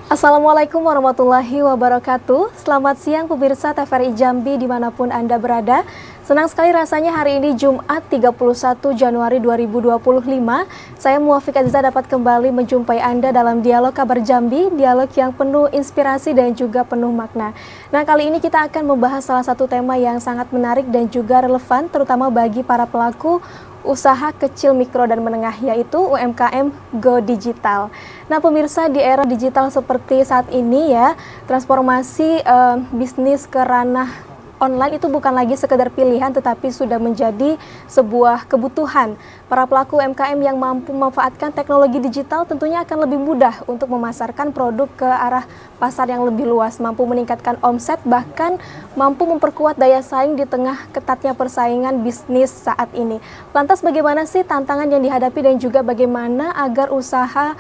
Assalamualaikum warahmatullahi wabarakatuh. Selamat siang pemirsa TVRI Jambi dimanapun Anda berada. Senang sekali rasanya hari ini Jumat 31 Januari 2025. Saya Muafiq Aziza dapat kembali menjumpai Anda dalam dialog kabar Jambi, dialog yang penuh inspirasi dan juga penuh makna. Nah, kali ini kita akan membahas salah satu tema yang sangat menarik dan juga relevan terutama bagi para pelaku usaha kecil, mikro, dan menengah, yaitu UMKM Go Digital. Nah, pemirsa, di era digital seperti saat ini ya, transformasi bisnis ke ranah online itu bukan lagi sekedar pilihan, tetapi sudah menjadi sebuah kebutuhan. Para pelaku UMKM yang mampu memanfaatkan teknologi digital tentunya akan lebih mudah untuk memasarkan produk ke arah pasar yang lebih luas, mampu meningkatkan omset, bahkan mampu memperkuat daya saing di tengah ketatnya persaingan bisnis saat ini. Lantas bagaimana sih tantangan yang dihadapi dan juga bagaimana agar usaha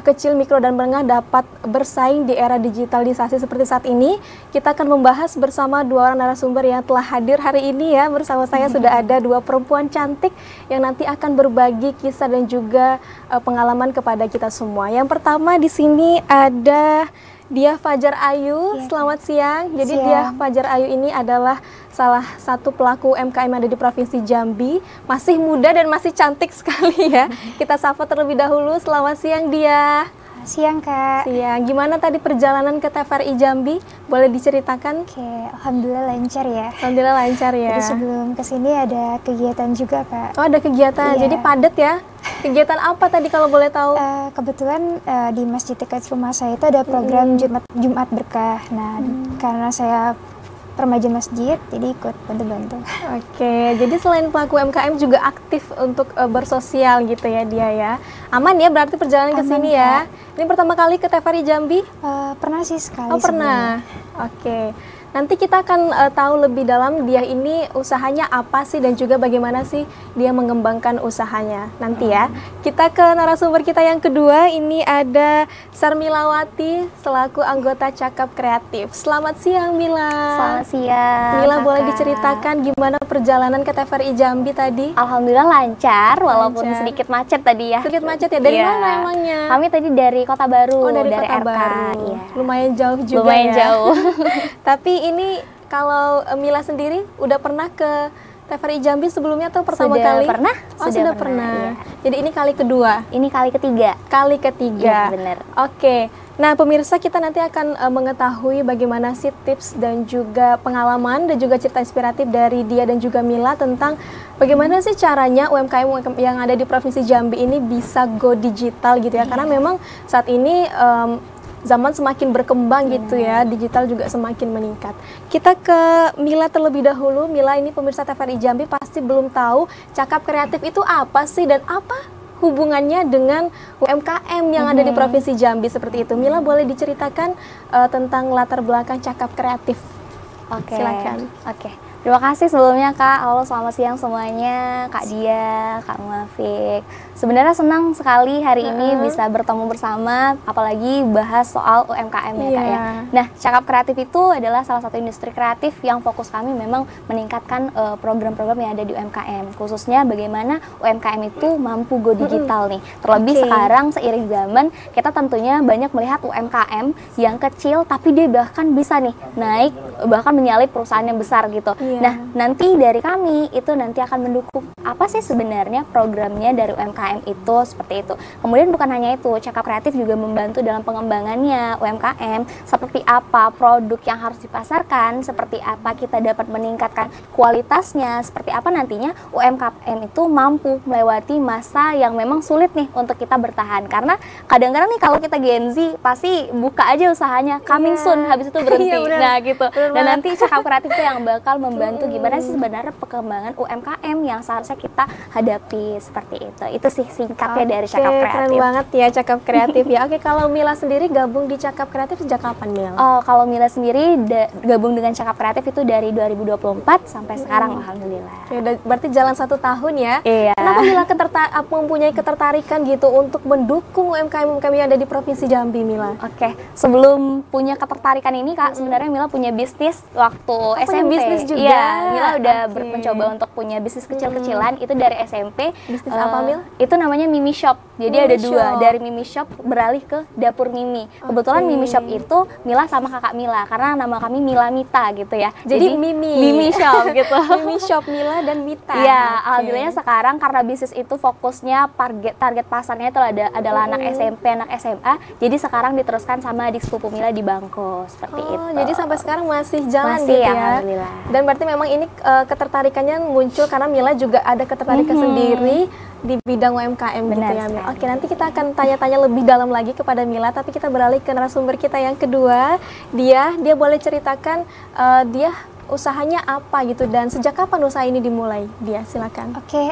kecil, mikro, dan menengah dapat bersaing di era digitalisasi seperti saat ini? Kita akan membahas bersama dua orang narasumber yang telah hadir hari ini ya. Bersama saya sudah ada dua perempuan cantik yang nanti akan berbagi kisah dan juga pengalaman kepada kita semua. Yang pertama di sini ada Diah Fajar Ayu. Selamat siang. Jadi Diah Fajar Ayu ini adalah salah satu pelaku UMKM yang ada di Provinsi Jambi. Masih muda dan masih cantik sekali ya. Kita sapa terlebih dahulu. Selamat siang Diah. Siang Kak. Siang. Gimana tadi perjalanan ke TVRI Jambi? Boleh diceritakan? Oke, alhamdulillah lancar ya. Alhamdulillah lancar ya. Jadi sebelum kesini ada kegiatan juga Kak. Oh, ada kegiatan. Iya. Jadi padat ya. Kegiatan apa tadi kalau boleh tahu? Kebetulan di masjid dekat rumah saya itu ada program Jumat Berkah. Nah, karena saya remaja masjid, jadi ikut bantu-bantu. Oke, jadi selain pelaku UMKM juga aktif untuk bersosial gitu ya dia ya. Aman ya berarti perjalanan ke sini ya. Ini pertama kali ke TVRI Jambi? Pernah sih sekali. Oh, pernah. Oke. Nanti kita akan tahu lebih dalam dia ini usahanya apa sih dan juga bagaimana sih dia mengembangkan usahanya nanti ya. Kita ke narasumber kita yang kedua, ini ada Sarmilawati selaku anggota Cakap Kreatif. Selamat siang Mila. Selamat siang. Mila, boleh diceritakan gimana perjalanan ke TVRI Jambi tadi? Alhamdulillah lancar, walaupun sedikit macet tadi ya. Sedikit macet ya, dari mana emangnya? Kami tadi dari Kota Baru. Oh, dari Kota RK. Baru. Iya. Lumayan jauh juga. Lumayan ya. jauh. Tapi ini kalau Mila sendiri udah pernah ke TVRI Jambi sebelumnya atau pertama kali? Pernah? Oh, sudah pernah. Iya. Jadi ini kali kedua? Ini kali ketiga. Kali ketiga. Iya, benar. Oke. Nah, pemirsa, kita nanti akan mengetahui bagaimana sih tips dan juga pengalaman dan juga cerita inspiratif dari dia dan juga Mila tentang bagaimana sih caranya UMKM yang ada di Provinsi Jambi ini bisa go digital gitu ya. Karena memang saat ini zaman semakin berkembang gitu ya, digital juga semakin meningkat. Kita ke Mila terlebih dahulu. Mila, ini pemirsa TVRI Jambi pasti belum tahu Cakap Kreatif itu apa sih dan apa hubungannya dengan UMKM yang ada di Provinsi Jambi seperti itu. Mila, boleh diceritakan tentang latar belakang Cakap Kreatif? Oke. Silakan. Oke. Terima kasih sebelumnya Kak. Halo, selamat siang semuanya. Kak Dia, Kak Muafiq. Sebenarnya senang sekali hari ini bisa bertemu bersama, apalagi bahas soal UMKM ya Kak ya. Nah, Cakap Kreatif itu adalah salah satu industri kreatif yang fokus kami memang meningkatkan program-program yang ada di UMKM. Khususnya bagaimana UMKM itu mampu go digital nih. Terlebih sekarang seiring zaman, kita tentunya banyak melihat UMKM yang kecil tapi dia bahkan bisa nih naik, bahkan menyalip perusahaan yang besar gitu. Nah, nanti dari kami itu nanti akan mendukung apa sih sebenarnya programnya dari UMKM itu seperti itu. Kemudian bukan hanya itu, Cakap Kreatif juga membantu dalam pengembangannya UMKM, seperti apa produk yang harus dipasarkan, seperti apa kita dapat meningkatkan kualitasnya, seperti apa nantinya UMKM itu mampu melewati masa yang memang sulit nih untuk kita bertahan. Karena kadang-kadang nih kalau kita Gen Z pasti buka aja usahanya, coming soon, habis itu berhenti. Nah gitu. Dan nanti Cakap Kreatif itu yang bakal membantu gimana sih sebenarnya perkembangan UMKM yang seharusnya kita hadapi seperti itu. Itu sih singkatnya dari Cakap Kreatif. Keren banget ya Cakap Kreatif ya. Oke, kalau Mila sendiri gabung di Cakap Kreatif sejak kapan, Mila? Kalau Mila sendiri gabung dengan Cakap Kreatif itu dari 2024 sampai sekarang, alhamdulillah. Ya, berarti jalan 1 tahun ya. Iya. Kenapa Mila mempunyai ketertarikan gitu untuk mendukung UMKM yang ada di Provinsi Jambi, Mila? Oke, sebelum punya ketertarikan ini Kak, sebenarnya Mila punya bisnis waktu SMP. Bisnis juga. Iya, Mila udah mencoba untuk punya bisnis kecil-kecilan itu dari SMP. Bisnis apa, Mil? Itu namanya Mimi Shop. Jadi Mimi ada dua, Shop. dari Mimi Shop beralih ke Dapur Mimi. Kebetulan Mimi Shop itu Mila sama kakak Mila, karena nama kami Mila Mita gitu ya. Jadi Mimi. Mimi Shop gitu. Mimi Shop Mila dan Mita. Iya, Oke. alhamdulillahnya sekarang karena bisnis itu fokusnya target pasarnya itu adalah anak SMP, anak SMA. Jadi sekarang diteruskan sama adik sepupu Mila di Bangko, seperti itu. Jadi sampai sekarang masih jalan Masih, gitu ya. alhamdulillah. Dan berarti memang ini ketertarikannya muncul karena Mila juga ada ketertarikan sendiri di bidang UMKM gitu Benar ya, Mila. sekali. Oke, nanti kita akan tanya-tanya lebih dalam lagi kepada Mila, tapi kita beralih ke narasumber kita yang kedua. Dia boleh ceritakan dia usahanya apa gitu dan sejak kapan usaha ini dimulai? Dia silakan. Oke,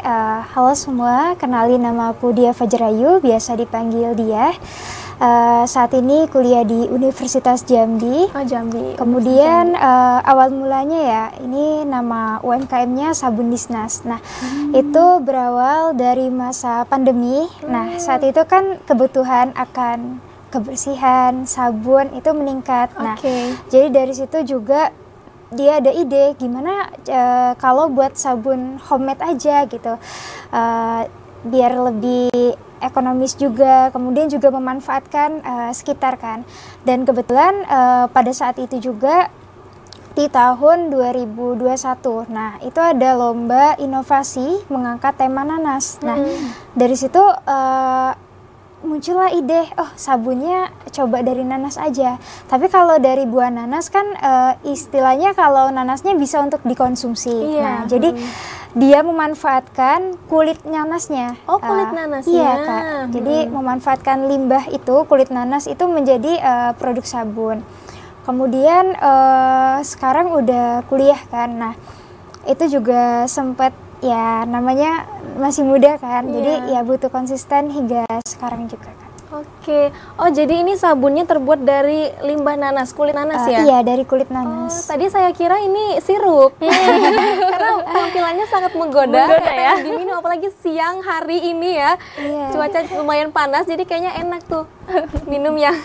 halo semua, kenalin nama aku Dia Fajrayu, biasa dipanggil Dia. Saat ini kuliah di Universitas Jambi. Oh, Jambi. Kemudian awal mulanya ya, ini nama UMKM-nya Sabun Disnas. Nah, itu berawal dari masa pandemi. Nah, saat itu kan kebutuhan akan kebersihan, sabun itu meningkat. Nah, Oke. jadi dari situ juga dia ada ide gimana kalau buat sabun homemade aja gitu. Biar lebih ekonomis juga, kemudian juga memanfaatkan sekitar kan. Dan kebetulan pada saat itu juga di tahun 2021, nah itu ada lomba inovasi mengangkat tema nanas. Nah dari situ muncullah ide, oh sabunnya coba dari nanas aja. Tapi kalau dari buah nanas kan istilahnya kalau nanasnya bisa untuk dikonsumsi. Iya. Nah jadi dia memanfaatkan kulit nanasnya. Oh, kulit nanasnya. Iya Kak. Jadi memanfaatkan limbah itu, kulit nanas itu menjadi produk sabun. Kemudian sekarang udah kuliah kan. Nah itu juga sempat ya namanya masih muda kan. Jadi ya butuh konsisten hingga sekarang juga kan. Oke. Oh, jadi ini sabunnya terbuat dari limbah nanas, kulit nanas ya? Iya, dari kulit Oh, nanas. tadi saya kira ini sirup. Karena tampilannya sangat menggoda ya. diminum apalagi siang hari ini ya. Iya. Cuaca lumayan panas jadi kayaknya enak tuh minum yang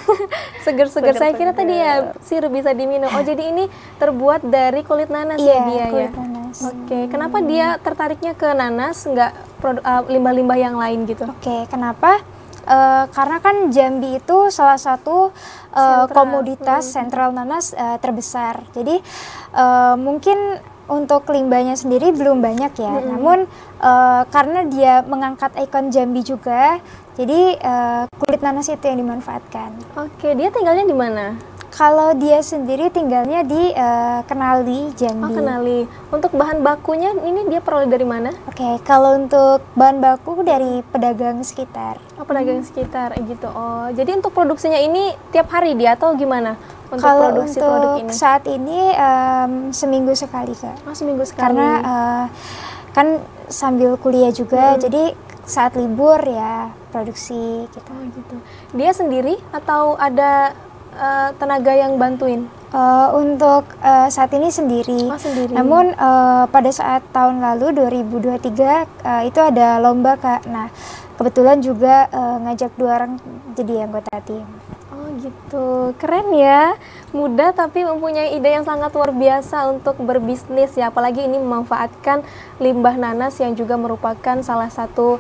seger-seger. Saya kira tadi ya sirup bisa diminum. Oh, jadi ini terbuat dari kulit nanas ya Iya, dia kulit ya. nanas. Oke, kenapa dia tertariknya ke nanas nggak limbah-limbah yang lain gitu? Oke, kenapa? Karena kan Jambi itu salah satu komoditas sentral nanas terbesar. Jadi mungkin untuk limbahnya sendiri belum banyak ya. Namun karena dia mengangkat ikon Jambi juga, jadi kulit nanas itu yang dimanfaatkan. Oke, dia tinggalnya di mana? Kalau dia sendiri tinggalnya di Kenali, Jambi. Oh, Kenali. Untuk bahan bakunya ini dia peroleh dari mana? Oke, kalau untuk bahan baku dari pedagang sekitar. Oh, pedagang sekitar gitu. Oh, jadi untuk produksinya ini tiap hari dia atau gimana? Untuk Kalau produksi produk untuk ini? saat ini seminggu sekali Kak. Oh, seminggu sekali. Karena kan sambil kuliah juga, jadi saat libur ya produksi gitu. Oh, gitu. Dia sendiri atau ada tenaga yang bantuin? Untuk saat ini sendiri. Oh, sendiri. Namun pada saat tahun lalu 2023 itu ada lomba Kak. Nah kebetulan juga ngajak 2 orang jadi anggota tim. Oh, gitu. Keren ya. Muda tapi mempunyai ide yang sangat luar biasa untuk berbisnis ya. Apalagi ini memanfaatkan limbah nanas yang juga merupakan salah satu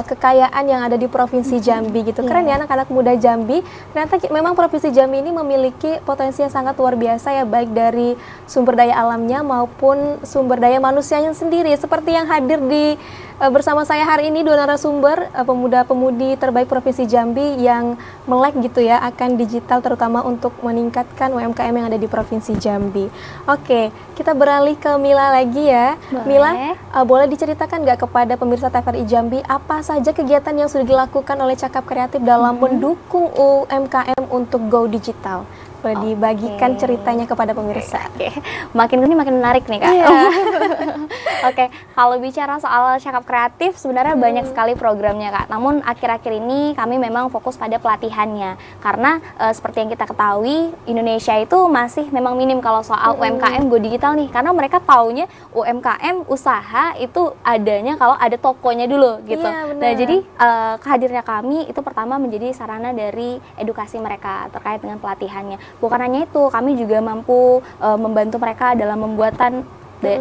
kekayaan yang ada di Provinsi Jambi gitu. Keren ya anak-anak muda Jambi. Ternyata memang Provinsi Jambi ini memiliki potensi yang sangat luar biasa ya, baik dari sumber daya alamnya maupun sumber daya manusianya sendiri. Seperti yang hadir di bersama saya hari ini 2 narasumber pemuda-pemudi terbaik Provinsi Jambi yang melek gitu ya akan digital, terutama untuk meningkatkan UMKM yang ada di Provinsi Jambi. Oke, kita beralih ke Mila lagi ya. Boleh. Mila, boleh diceritakan nggak kepada pemirsa TVRI Jambi apa saja kegiatan yang sudah dilakukan oleh Cakap Kreatif dalam mendukung UMKM untuk go digital? Boleh dibagikan ceritanya kepada pemirsa. Oke, makin ini makin menarik nih Kak. Iya. Oke, kalau bicara soal Cakap Kreatif sebenarnya banyak sekali programnya Kak. Namun akhir-akhir ini kami memang fokus pada pelatihannya. Karena seperti yang kita ketahui, Indonesia itu masih memang minim kalau soal UMKM go digital nih. Karena mereka taunya UMKM usaha itu adanya kalau ada tokonya dulu gitu. Iya, benar. Nah, jadi kehadirnya kami itu pertama menjadi sarana dari edukasi mereka terkait dengan pelatihannya. Bukan hanya itu, kami juga mampu membantu mereka dalam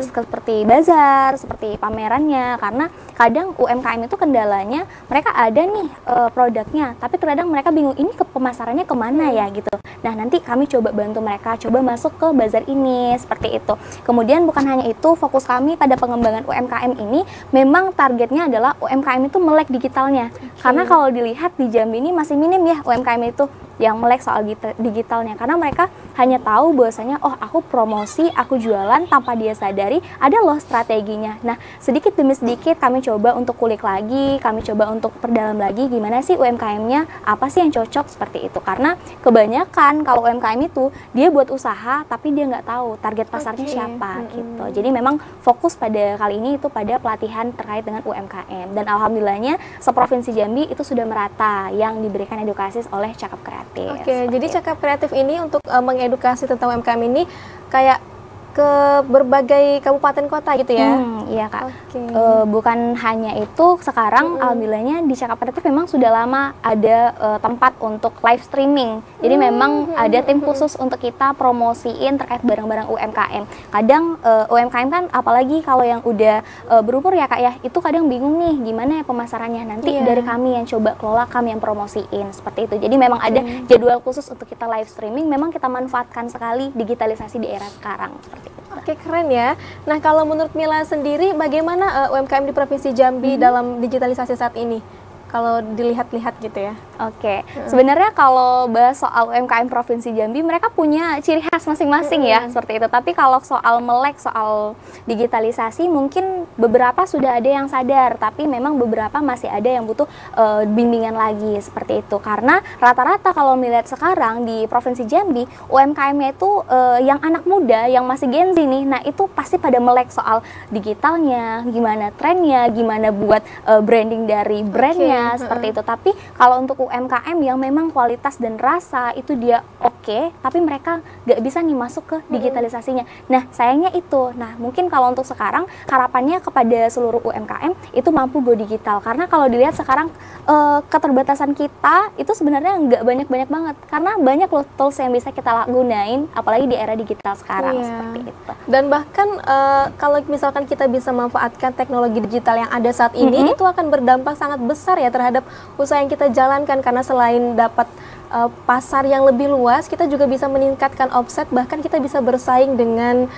seperti bazar, seperti pamerannya. Karena kadang UMKM itu kendalanya mereka ada nih produknya, tapi terkadang mereka bingung ini ke pemasarannya kemana ya gitu. Nah nanti kami coba bantu mereka, coba masuk ke bazar ini seperti itu. Kemudian bukan hanya itu, fokus kami pada pengembangan UMKM ini memang targetnya adalah UMKM itu melek digitalnya. Karena kalau dilihat di Jambi ini masih minim ya UMKM itu yang melek soal digitalnya, karena mereka hanya tahu bahwasanya oh aku promosi, aku jualan tanpa dia sadari ada loh strateginya. Nah sedikit demi sedikit kami coba untuk kulik lagi, kami coba untuk perdalam lagi gimana sih UMKM-nya, apa sih yang cocok seperti itu. Karena kebanyakan kalau UMKM itu dia buat usaha tapi dia nggak tahu target pasarnya siapa gitu. Jadi memang fokus pada kali ini itu pada pelatihan terkait dengan UMKM, dan alhamdulillahnya seprovinsi Jambi itu sudah merata yang diberikan edukasi oleh Cakap Kreatif. Oke, jadi Cakap Kreatif ini untuk mengedukasi tentang UMKM ini kayak ke berbagai kabupaten kota gitu ya? Iya Kak. Bukan hanya itu, sekarang alhamdulillahnya di Cakap Kreatif memang sudah lama ada tempat untuk live streaming. Jadi memang ada tim khusus untuk kita promosiin terkait barang-barang UMKM. Kadang UMKM kan apalagi kalau yang udah berumur ya Kak ya, itu kadang bingung nih gimana ya pemasarannya. Nanti dari kami yang coba kelola, kami yang promosiin seperti itu. Jadi memang ada jadwal khusus untuk kita live streaming. Memang kita manfaatkan sekali digitalisasi di era sekarang. Oke, keren ya. Nah, kalau menurut Mila sendiri, bagaimana UMKM di Provinsi Jambi dalam digitalisasi saat ini? Kalau dilihat-lihat gitu ya. Oke, sebenarnya kalau bahas soal UMKM Provinsi Jambi, mereka punya ciri khas masing-masing ya, seperti itu. Tapi kalau soal melek, soal digitalisasi, mungkin beberapa sudah ada yang sadar, tapi memang beberapa masih ada yang butuh bimbingan lagi, seperti itu. Karena rata-rata kalau melihat sekarang di Provinsi Jambi, UMKM-nya itu yang anak muda, yang masih Gen Z nih, nah itu pasti pada melek soal digitalnya, gimana trennya, gimana buat branding dari brandnya, seperti itu. Tapi kalau untuk UMKM yang memang kualitas dan rasa itu dia oke, tapi mereka nggak bisa nih masuk ke digitalisasinya. Nah sayangnya itu. Nah mungkin kalau untuk sekarang harapannya kepada seluruh UMKM itu mampu go digital, karena kalau dilihat sekarang keterbatasan kita itu sebenarnya nggak banyak-banyak banget, karena banyak loh tools yang bisa kita gunain apalagi di era digital sekarang, seperti itu. Dan bahkan kalau misalkan kita bisa manfaatkan teknologi digital yang ada saat ini, itu akan berdampak sangat besar ya terhadap usaha yang kita jalankan, karena selain dapat pasar yang lebih luas, kita juga bisa meningkatkan omset, bahkan kita bisa bersaing dengan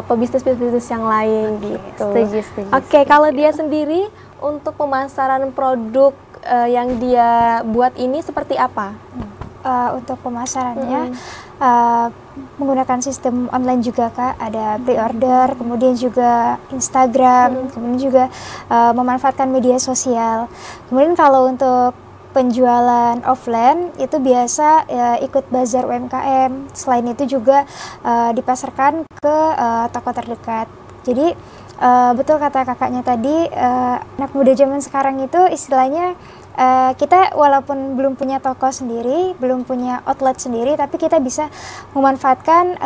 pebisnis-bisnis yang lain gitu. Setuju. Oke, kalau dia sendiri untuk pemasaran produk yang dia buat ini seperti apa? Untuk pemasarannya menggunakan sistem online juga Kak, ada pre-order, kemudian juga Instagram, kemudian juga memanfaatkan media sosial. Kemudian kalau untuk penjualan offline itu biasa ikut bazar UMKM. Selain itu juga dipasarkan ke toko terdekat. Jadi betul kata kakaknya tadi, anak muda zaman sekarang itu istilahnya kita walaupun belum punya toko sendiri, belum punya outlet sendiri, tapi kita bisa memanfaatkan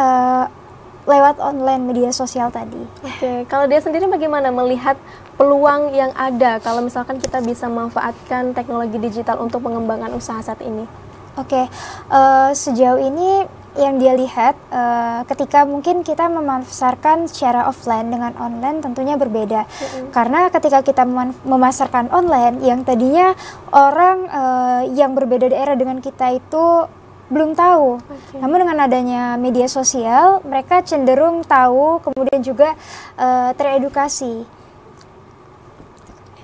lewat online media sosial tadi. Oke, kalau dia sendiri bagaimana melihat peluang yang ada kalau misalkan kita bisa memanfaatkan teknologi digital untuk pengembangan usaha saat ini? Oke, sejauh ini yang dia lihat ketika mungkin kita memasarkan secara offline dengan online tentunya berbeda. Karena ketika kita memasarkan online yang tadinya orang yang berbeda daerah dengan kita itu belum tahu. Namun dengan adanya media sosial, mereka cenderung tahu, kemudian juga teredukasi.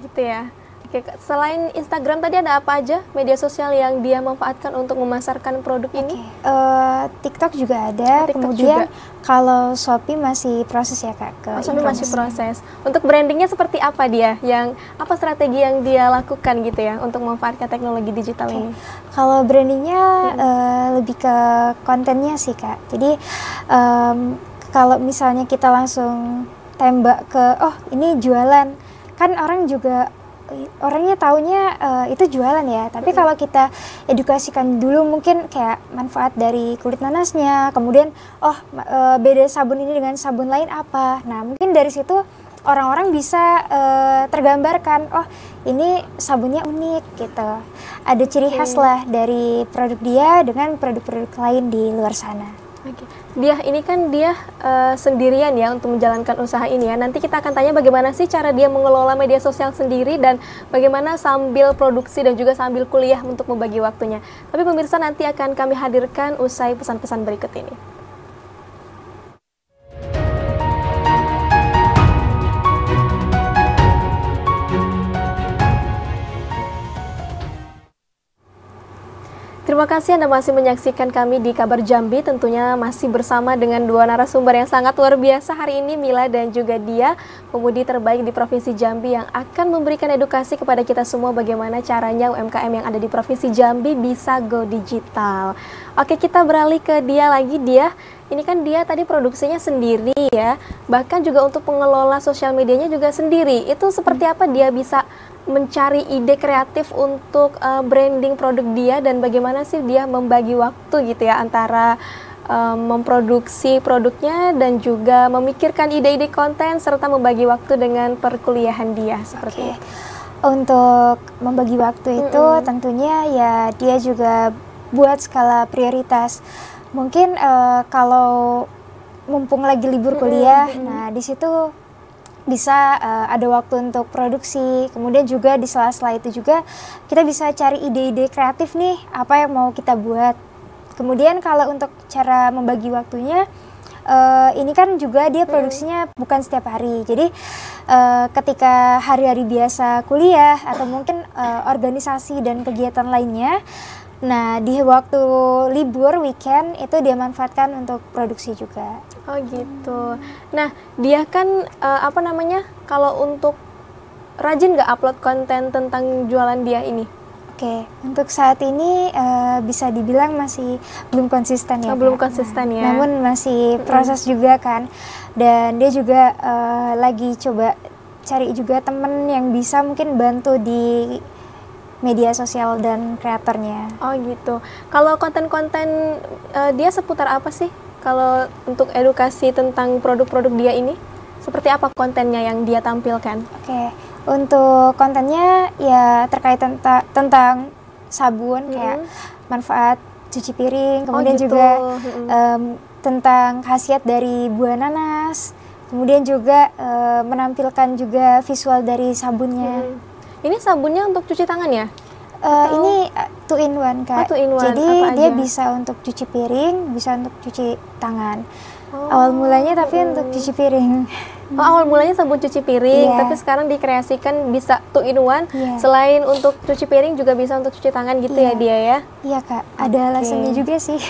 Gitu ya. Oke, selain Instagram tadi ada apa aja media sosial yang dia manfaatkan untuk memasarkan produk ini? TikTok juga ada, TikTok kemudian juga. Kalau Shopee masih proses ya Kak. Shopee masih proses. Untuk brandingnya seperti apa dia? Apa strategi yang dia lakukan gitu ya untuk memanfaatkan teknologi digital ini? Kalau brandingnya lebih ke kontennya sih Kak. Jadi kalau misalnya kita langsung tembak ke ini jualan, kan orang juga orangnya taunya itu jualan ya, tapi kalau kita edukasikan dulu mungkin kayak manfaat dari kulit nanasnya, kemudian beda sabun ini dengan sabun lain apa, nah mungkin dari situ orang-orang bisa tergambarkan, ini sabunnya unik gitu, ada ciri khas lah dari produk dia dengan produk-produk lain di luar sana. Oke. Dia ini kan dia sendirian ya untuk menjalankan usaha ini ya. Nanti kita akan tanya bagaimana sih cara dia mengelola media sosial sendiri dan bagaimana sambil produksi dan juga sambil kuliah untuk membagi waktunya. Tapi pemirsa, nanti akan kami hadirkan usai pesan-pesan berikut ini. Terima kasih Anda masih menyaksikan kami di Kabar Jambi, tentunya masih bersama dengan dua narasumber yang sangat luar biasa hari ini, Mila dan juga Dia, pemudi terbaik di Provinsi Jambi yang akan memberikan edukasi kepada kita semua bagaimana caranya UMKM yang ada di Provinsi Jambi bisa go digital. Oke, kita beralih ke Dia lagi. Dia, ini kan Dia tadi produksinya sendiri ya, bahkan juga untuk pengelola sosial medianya juga sendiri. Itu seperti apa dia bisa mencari ide kreatif untuk branding produk dia dan bagaimana sih dia membagi waktu gitu ya antara memproduksi produknya dan juga memikirkan ide-ide konten serta membagi waktu dengan perkuliahan dia seperti itu. Untuk membagi waktu itu tentunya ya dia juga buat skala prioritas. Mungkin kalau mumpung lagi libur kuliah, nah di situ bisa ada waktu untuk produksi, kemudian juga di sela-sela itu juga kita bisa cari ide-ide kreatif nih, apa yang mau kita buat. Kemudian kalau untuk cara membagi waktunya, ini kan juga dia produksinya bukan setiap hari, jadi ketika hari-hari biasa kuliah atau mungkin organisasi dan kegiatan lainnya, nah di waktu libur weekend itu dia manfaatkan untuk produksi juga. Oh gitu. Nah, dia kan kalau untuk rajin nggak upload konten tentang jualan dia ini? Oke, untuk saat ini bisa dibilang masih belum konsisten ya. Belum konsisten ya. Namun masih proses juga kan. Dan dia juga lagi coba cari juga temen yang bisa mungkin bantu di media sosial dan kreatornya. Oh gitu. Kalau konten-konten dia seputar apa sih? Kalau untuk edukasi tentang produk-produk dia ini, seperti apa kontennya yang dia tampilkan? Oke, untuk kontennya ya terkait tentang sabun, kayak manfaat cuci piring, kemudian juga tentang khasiat dari buah nanas, kemudian juga menampilkan juga visual dari sabunnya. Ini sabunnya untuk cuci tangan ya? Ini 2 in 1 Kak. 2 in 1. Jadi dia bisa untuk cuci piring, bisa untuk cuci tangan. Awal mulanya tapi untuk cuci piring. Awal mulanya sabun cuci piring, tapi sekarang dikreasikan bisa 2 in 1. Selain untuk cuci piring juga bisa untuk cuci tangan gitu ya dia ya? Iya Kak, ada alasannya juga sih.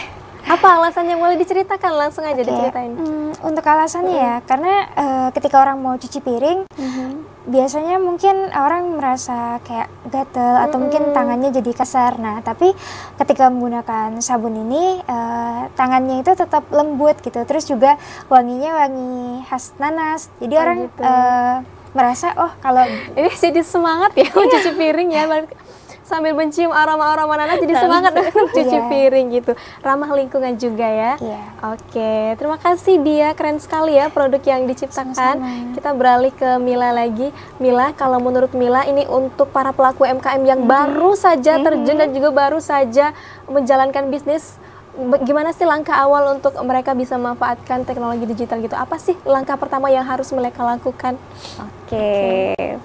Apa alasannya? Boleh diceritakan, langsung aja diceritain. Untuk alasannya ya, karena ketika orang mau cuci piring, biasanya mungkin orang merasa kayak gatel atau mungkin tangannya jadi kasar. Nah, tapi ketika menggunakan sabun ini, tangannya itu tetap lembut gitu. Terus juga wanginya wangi khas nanas. Jadi orang merasa, oh kalau ini jadi semangat ya cuci piring ya. Sambil mencium aroma-aroma nanas jadi semangat untuk cuci piring gitu. Ramah lingkungan juga ya. Oke, terima kasih Dia, keren sekali ya produk yang diciptakan. Sama-sama. Kita beralih ke Mila lagi. Mila, kalau menurut Mila ini untuk para pelaku UMKM yang baru saja terjun dan juga baru saja menjalankan bisnis, gimana sih langkah awal untuk mereka bisa memanfaatkan teknologi digital gitu? Apa sih langkah pertama yang harus mereka lakukan? Oke.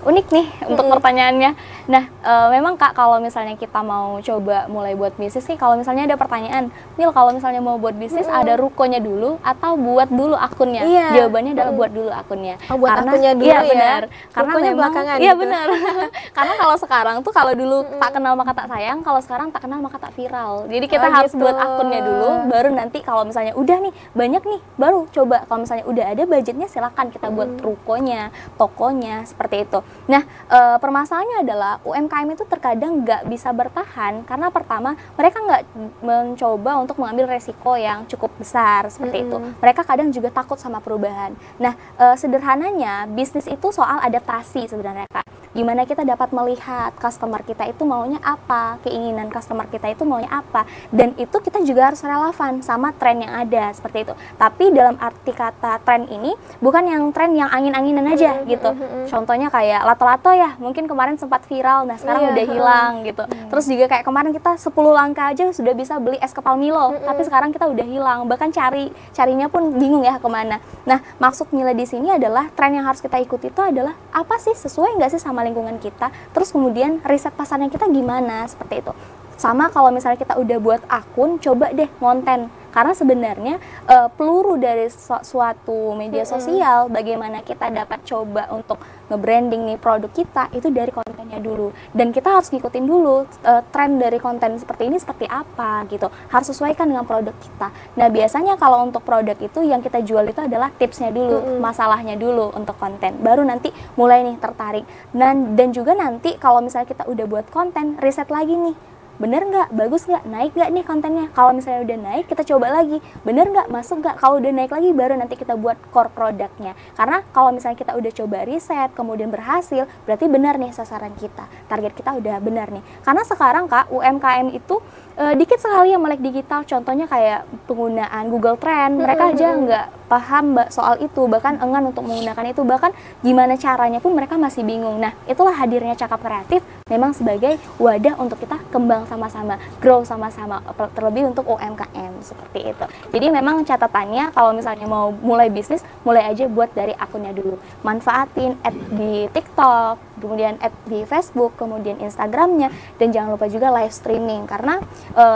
Unik nih untuk pertanyaannya. Nah, memang Kak, kalau misalnya kita mau coba mulai buat bisnis nih, kalau misalnya ada pertanyaan, Mil, kalau misalnya mau buat bisnis ada rukonya dulu atau buat dulu akunnya? Jawabannya adalah buat dulu akunnya. Buat akunnya dulu ya? Benar. Karena rukonya memang belakangan iya gitu. benar. Karena kalau sekarang tuh kalau dulu tak kenal maka tak sayang, kalau sekarang tak kenal maka tak viral. Jadi kita harus buat akunnya dulu, baru nanti kalau misalnya udah nih banyak nih, baru coba. Kalau misalnya udah ada budgetnya, silakan kita buat rukonya, tokonya, seperti itu. Nah, permasalahannya adalah UMKM itu terkadang nggak bisa bertahan karena pertama mereka nggak mencoba untuk mengambil resiko yang cukup besar seperti itu. Mereka kadang juga takut sama perubahan. Nah, sederhananya bisnis itu soal adaptasi sebenarnya Kak. Gimana kita dapat melihat customer kita itu maunya apa, keinginan customer kita itu maunya apa, dan itu kita juga harus relevan sama tren yang ada seperti itu. Tapi dalam arti kata tren ini bukan yang tren yang angin-anginan aja gitu. Contohnya kayak lato-lato ya, mungkin kemarin sempat viral, nah sekarang udah hilang gitu. Terus juga kayak kemarin kita 10 langkah aja sudah bisa beli es kepal Milo, tapi sekarang kita udah hilang, bahkan carinya pun bingung ya kemana. Nah, maksud Mila di sini adalah tren yang harus kita ikuti itu adalah apa sih, sesuai nggak sih sama lingkungan kita, terus kemudian riset pasarnya kita gimana, seperti itu. Sama kalau misalnya kita udah buat akun, coba deh konten. Karena sebenarnya peluru dari suatu media sosial, bagaimana kita dapat coba untuk nge-branding nih produk kita, itu dari kontennya dulu. Dan kita harus ngikutin dulu tren dari konten seperti ini seperti apa gitu. Harus sesuaikan dengan produk kita. Nah, biasanya kalau untuk produk itu yang kita jual itu adalah tipsnya dulu, masalahnya dulu untuk konten. Baru nanti mulai nih tertarik. Dan juga nanti kalau misalnya kita udah buat konten, riset lagi nih. Bener nggak, bagus nggak, naik nggak nih kontennya. Kalau misalnya udah naik, kita coba lagi, bener nggak, masuk nggak. Kalau udah naik lagi, baru nanti kita buat core produknya. Karena kalau misalnya kita udah coba riset, kemudian berhasil, berarti benar nih sasaran kita, target kita udah benar nih. Karena sekarang Kak, UMKM itu dikit sekali yang melek digital. Contohnya kayak penggunaan Google Trend, mereka aja nggak paham soal itu, bahkan enggan untuk menggunakan itu, bahkan gimana caranya pun mereka masih bingung. Nah, itulah hadirnya Cakap Kreatif memang sebagai wadah untuk kita kembang sama-sama, grow sama-sama, terlebih untuk UMKM seperti itu. Jadi memang catatannya kalau misalnya mau mulai bisnis, mulai aja buat dari akunnya dulu. Manfaatin di TikTok, kemudian di Facebook, kemudian Instagramnya, dan jangan lupa juga live streaming, karena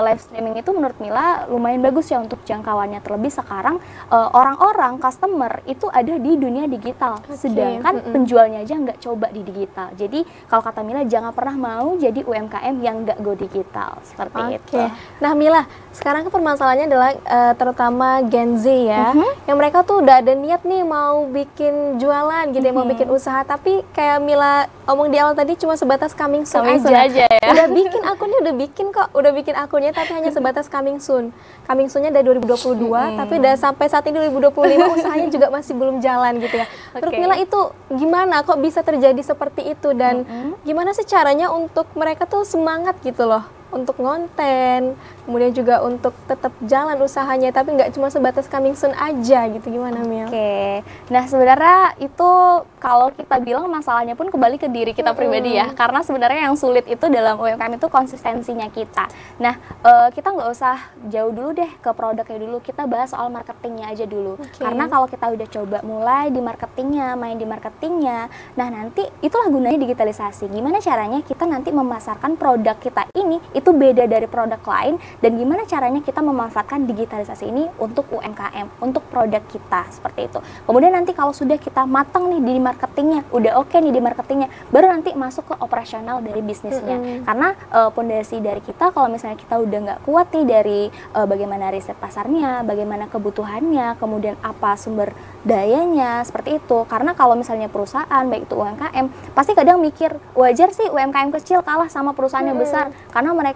live streaming itu menurut Mila lumayan bagus ya untuk jangkauannya. Terlebih sekarang orang-orang customer itu ada di dunia digital, sedangkan penjualnya aja nggak coba di digital. Jadi kalau kata Mila, jangan pernah mau jadi UMKM yang nggak go digital seperti itu. Nah Mila, sekarang kan permasalahannya adalah terutama Gen Z ya, yang mereka tuh udah ada niat nih mau bikin jualan gitu ya, mau bikin usaha, tapi kayak Mila omong di awal tadi cuma sebatas coming soon aja ya. Udah bikin akunnya, udah bikin akunnya, tapi hanya sebatas coming soon. Coming soon-nya dari 2022, tapi udah sampai saat ini 2025 usahanya juga masih belum jalan gitu ya. Menurut Mila itu gimana kok bisa terjadi seperti itu, dan gimana sih caranya untuk mereka tuh semangat gitu loh untuk ngonten, kemudian juga untuk tetap jalan usahanya, tapi nggak cuma sebatas coming soon aja gitu. Gimana Mil? Nah sebenarnya itu kalau kita bilang masalahnya pun kembali ke diri kita pribadi ya, karena sebenarnya yang sulit itu dalam UMKM itu konsistensinya kita. Nah kita nggak usah jauh dulu deh ke produknya dulu, kita bahas soal marketingnya aja dulu. Karena kalau kita udah coba mulai di marketingnya, main di marketingnya, nah nanti itulah gunanya digitalisasi. Gimana caranya kita nanti memasarkan produk kita ini itu beda dari produk lain, dan gimana caranya kita memanfaatkan digitalisasi ini untuk UMKM, untuk produk kita, seperti itu. Kemudian nanti kalau sudah kita matang nih di marketingnya, udah oke nih di marketingnya, baru nanti masuk ke operasional dari bisnisnya. Karena pondasi dari kita, kalau misalnya kita udah nggak kuat nih dari bagaimana riset pasarnya, bagaimana kebutuhannya, kemudian apa sumber dayanya, seperti itu. Karena kalau misalnya perusahaan, baik itu UMKM, pasti kadang mikir, wajar sih UMKM kecil kalah sama perusahaan yang besar, karena mereka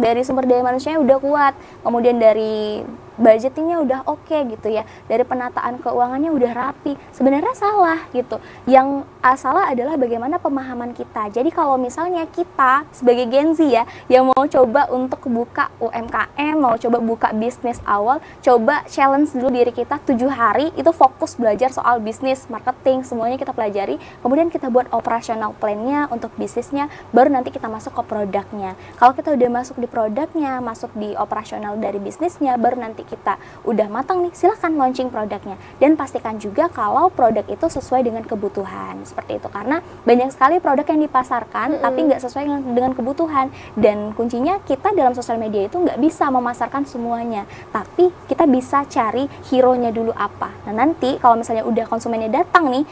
dari sumber daya manusianya udah kuat, kemudian dari budgetingnya udah oke gitu ya, dari penataan keuangannya udah rapi. Sebenarnya salah gitu. Yang salah adalah bagaimana pemahaman kita. Jadi kalau misalnya kita sebagai Gen Z ya, yang mau coba untuk buka UMKM, mau coba buka bisnis awal, coba challenge dulu diri kita 7 hari, itu fokus belajar soal bisnis, marketing, semuanya kita pelajari, kemudian kita buat operational plan-nya untuk bisnisnya, baru nanti kita masuk ke produknya. Kalau kita udah masuk di produknya, masuk di operasional dari bisnisnya, baru nanti kita udah matang nih, silahkan launching produknya. Dan pastikan juga kalau produk itu sesuai dengan kebutuhan, seperti itu. Karena banyak sekali produk yang dipasarkan tapi nggak sesuai dengan kebutuhan. Dan kuncinya kita dalam sosial media itu nggak bisa memasarkan semuanya, tapi kita bisa cari hero-nya dulu apa. Nah nanti kalau misalnya udah konsumennya datang nih,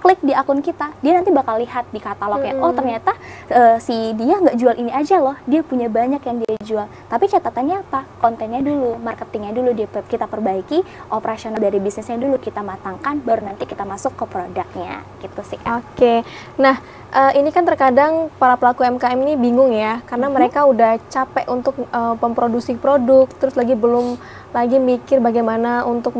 klik di akun kita, dia nanti bakal lihat di katalognya, oh ternyata si dia nggak jual ini aja loh, dia punya banyak yang dia jual. Tapi catatannya apa? Kontennya dulu, marketingnya dulu kita perbaiki, operasional dari bisnisnya dulu kita matangkan, baru nanti kita masuk ke produknya, gitu sih. Nah ini kan terkadang para pelaku UMKM ini bingung ya, karena mereka udah capek untuk memproduksi produk, terus belum lagi mikir bagaimana untuk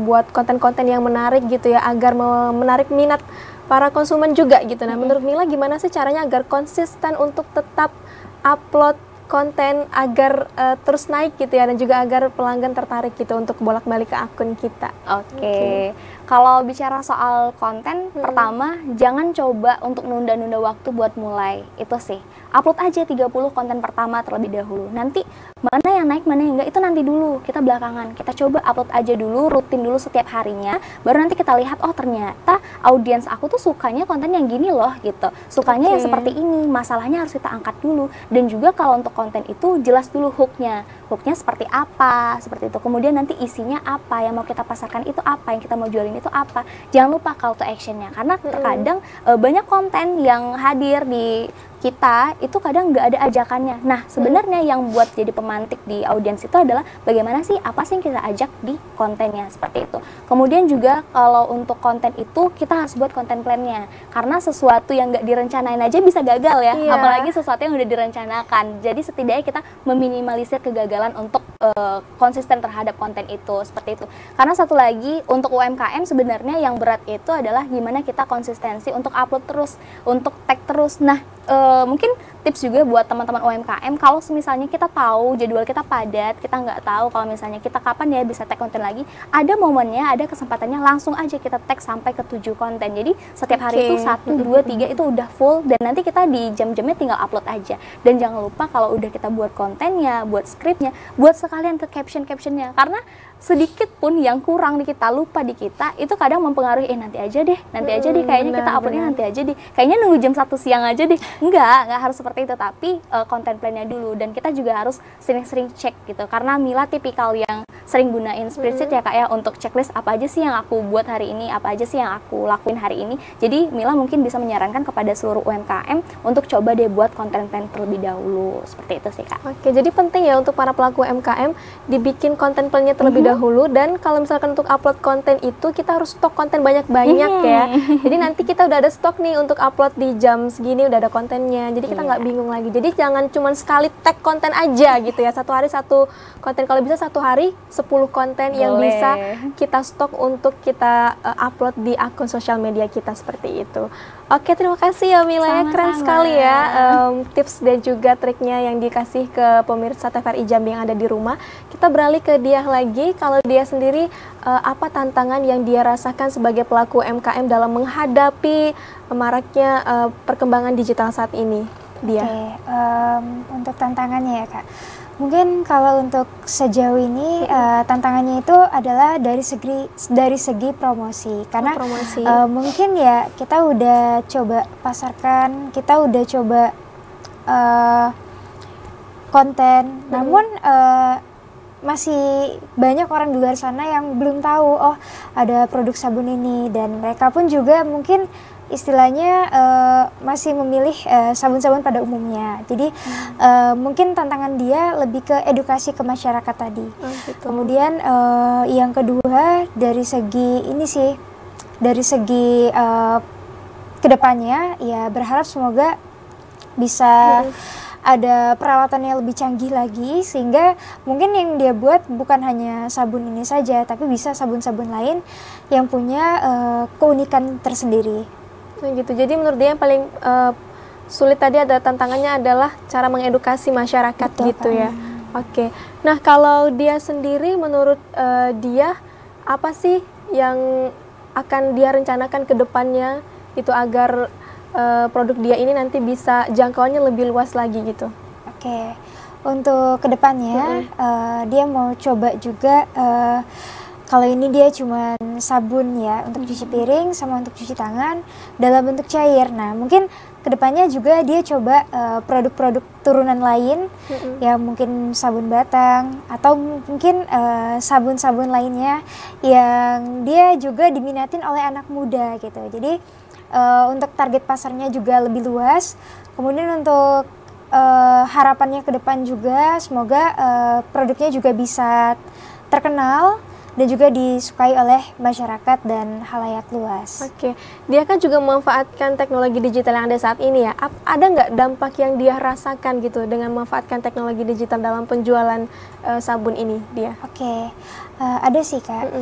buat konten-konten yang menarik gitu ya, agar menarik minat para konsumen juga gitu. Nah menurut Mila gimana sih caranya agar konsisten untuk tetap upload konten agar terus naik gitu ya, dan juga agar pelanggan tertarik gitu untuk bolak-balik ke akun kita? Oke. Kalau bicara soal konten, pertama jangan coba untuk nunda-nunda waktu buat mulai. Itu sih. Upload aja 30 konten pertama terlebih dahulu. Nanti mana yang naik, mana yang enggak, itu nanti dulu. Kita belakangan. Kita coba upload aja dulu, rutin dulu setiap harinya. Baru nanti kita lihat, oh ternyata audiens aku tuh sukanya konten yang gini loh gitu. Sukanya yang seperti ini. Masalahnya harus kita angkat dulu. Dan juga kalau untuk konten itu jelas dulu hooknya. Hooknya seperti apa, seperti itu. Kemudian nanti isinya apa, yang mau kita pasarkan itu apa, yang kita mau jualin itu apa. Jangan lupa call to actionnya, karena terkadang banyak konten yang hadir di kita itu kadang nggak ada ajakannya. Nah sebenarnya yang buat jadi pemantik di audiens itu adalah bagaimana sih, apa sih yang kita ajak di kontennya, seperti itu. Kemudian juga kalau untuk konten itu kita harus buat konten plannya, karena sesuatu yang nggak direncanain aja bisa gagal ya, apalagi sesuatu yang udah direncanakan. Jadi setidaknya kita meminimalisir kegagalan untuk konsisten terhadap konten itu, seperti itu. Karena satu lagi untuk UMKM sebenarnya yang berat itu adalah gimana kita konsistensi untuk upload terus, untuk tag terus. Nah mungkin tips juga buat teman-teman UMKM, kalau misalnya kita tahu jadwal kita padat, kita nggak tahu kalau misalnya kita kapan ya bisa tag konten lagi, ada momennya, ada kesempatannya, langsung aja kita tag sampai ke 7 konten. Jadi setiap hari itu 1, 2, 3 itu udah full, dan nanti kita di jam-jamnya tinggal upload aja. Dan jangan lupa kalau udah kita buat kontennya, buat skripnya, buat sekalian ke caption-captionnya, karena sedikit pun yang kurang di kita, lupa di kita, itu kadang mempengaruhi, nanti aja deh, kayaknya kita uploadnya nanti aja deh, kayaknya nunggu jam 1 siang aja deh. Enggak harus seperti itu, tapi konten plannya dulu. Dan kita juga harus sering-sering cek gitu, karena Mila tipikal yang sering gunain spreadsheet ya Kak ya, untuk checklist apa aja sih yang aku buat hari ini, apa aja sih yang aku lakuin hari ini. Jadi Mila mungkin bisa menyarankan kepada seluruh UMKM untuk coba deh buat konten plan terlebih dahulu, seperti itu sih Kak. Oke, jadi penting ya untuk para pelaku UMKM dibikin konten plannya terlebih dahulu, dan kalau misalkan untuk upload konten itu kita harus stok konten banyak-banyak ya. Jadi nanti kita udah ada stok nih untuk upload di jam segini, udah ada kontennya, jadi kita nggak bingung lagi. Jadi jangan cuma sekali tag konten aja gitu ya, satu hari satu konten, kalau bisa satu hari 10 konten yang bisa kita stok untuk kita upload di akun sosial media kita, seperti itu. Oke, terima kasih ya Mila, ya keren sekali ya tips dan juga triknya yang dikasih ke pemirsa TVRI Jambi yang ada di rumah. Kita beralih ke Diah lagi. Kalau dia sendiri apa tantangan yang dia rasakan sebagai pelaku UMKM dalam menghadapi maraknya perkembangan digital saat ini, Dia? Oke, untuk tantangannya ya Kak, mungkin kalau untuk sejauh ini tantangannya itu adalah dari segi promosi, karena mungkin ya kita udah coba pasarkan, kita udah coba konten, namun masih banyak orang di luar sana yang belum tahu oh ada produk sabun ini, dan mereka pun juga mungkin istilahnya masih memilih sabun-sabun pada umumnya. Jadi mungkin tantangan dia lebih ke edukasi ke masyarakat tadi. Gitu. Kemudian yang kedua dari segi ini sih, dari segi kedepannya ya berharap semoga bisa ada peralatan yang lebih canggih lagi, sehingga mungkin yang dia buat bukan hanya sabun ini saja, tapi bisa sabun-sabun lain yang punya keunikan tersendiri. Gitu. Jadi menurut dia yang paling sulit tadi ada tantangannya adalah cara mengedukasi masyarakat. Betul, gitu ya. Oke. Nah kalau dia sendiri, menurut dia apa sih yang akan dia rencanakan ke depannya itu agar produk dia ini nanti bisa jangkauannya lebih luas lagi gitu? Oke. Untuk kedepannya dia mau coba juga kalau ini dia cuma sabun ya untuk cuci piring sama untuk cuci tangan dalam bentuk cair. Nah mungkin kedepannya juga dia coba produk-produk turunan lain yang mungkin sabun batang atau mungkin sabun-sabun lainnya yang dia juga diminatin oleh anak muda gitu. Jadi untuk target pasarnya juga lebih luas. Kemudian untuk harapannya ke depan juga semoga produknya juga bisa terkenal dan juga disukai oleh masyarakat dan halayak luas. Oke, dia kan juga memanfaatkan teknologi digital yang ada saat ini ya. Ada nggak dampak yang dia rasakan gitu dengan memanfaatkan teknologi digital dalam penjualan sabun ini, dia? Oke, ada sih Kak.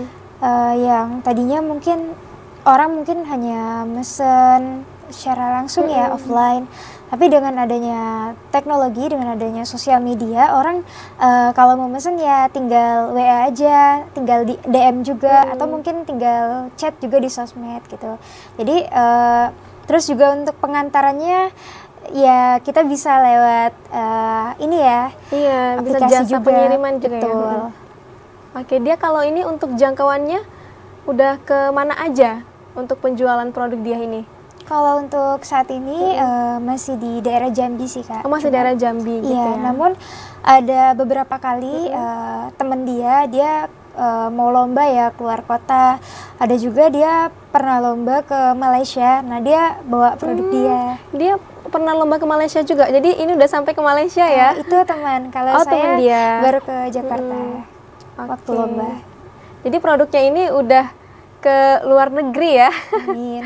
Yang tadinya mungkin orang mungkin hanya mesen secara langsung ya, offline. Tapi dengan adanya teknologi, dengan adanya sosial media, orang kalau mau mesen ya tinggal WA aja, tinggal di DM juga, atau mungkin tinggal chat juga di sosmed gitu. Jadi terus juga untuk pengantarannya ya kita bisa lewat ini ya, Iya, bisa aplikasi jasa juga. pengiriman juga Betul. ya. Oke, dia kalau ini untuk jangkauannya udah ke mana aja untuk penjualan produk dia ini? Kalau untuk saat ini masih di daerah Jambi sih Kak. Oh, masih daerah Jambi gitu Iya, ya? namun ada beberapa kali temen dia mau lomba ya keluar kota. Ada juga dia pernah lomba ke Malaysia. Nah dia bawa produk dia. Dia pernah lomba ke Malaysia juga, jadi ini udah sampai ke Malaysia ya? Itu teman. Kalau Oh, teman saya dia. baru ke Jakarta waktu Oke. lomba. Jadi produknya ini udah ke luar negeri ya? Amin.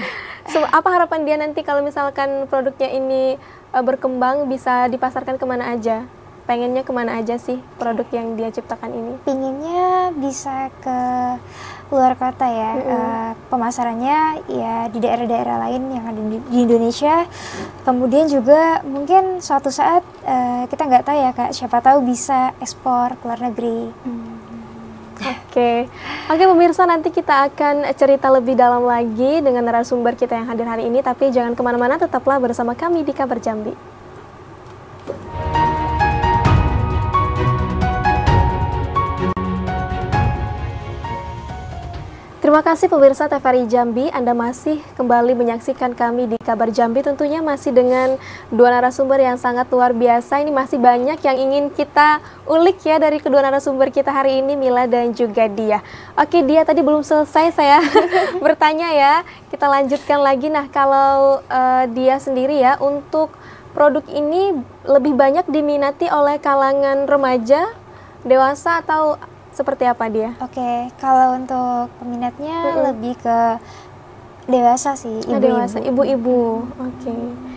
Apa harapan dia nanti kalau misalkan produknya ini berkembang, bisa dipasarkan kemana aja? Pengennya kemana aja sih produk yang dia ciptakan ini? Pinginnya bisa ke luar kota ya. Pemasarannya ya di daerah-daerah lain yang ada di Indonesia. Kemudian juga mungkin suatu saat kita nggak tahu ya Kak, siapa tahu bisa ekspor ke luar negeri. Oke, pemirsa, nanti kita akan cerita lebih dalam lagi dengan narasumber kita yang hadir hari ini. Tapi jangan kemana-mana, tetaplah bersama kami di Kabar Jambi. Terima kasih pemirsa TVRI Jambi, Anda masih kembali menyaksikan kami di Kabar Jambi, tentunya masih dengan dua narasumber yang sangat luar biasa. Ini masih banyak yang ingin kita ulik ya dari kedua narasumber kita hari ini, Mila dan juga Dia. Oke, Dia tadi belum selesai saya bertanya ya, kita lanjutkan lagi. Nah, kalau Dia sendiri ya, untuk produk ini lebih banyak diminati oleh kalangan remaja, dewasa, atau seperti apa Dia? Oke, kalau untuk peminatnya lebih ke dewasa sih, ibu-ibu. Dewasa, ibu-ibu. Oke.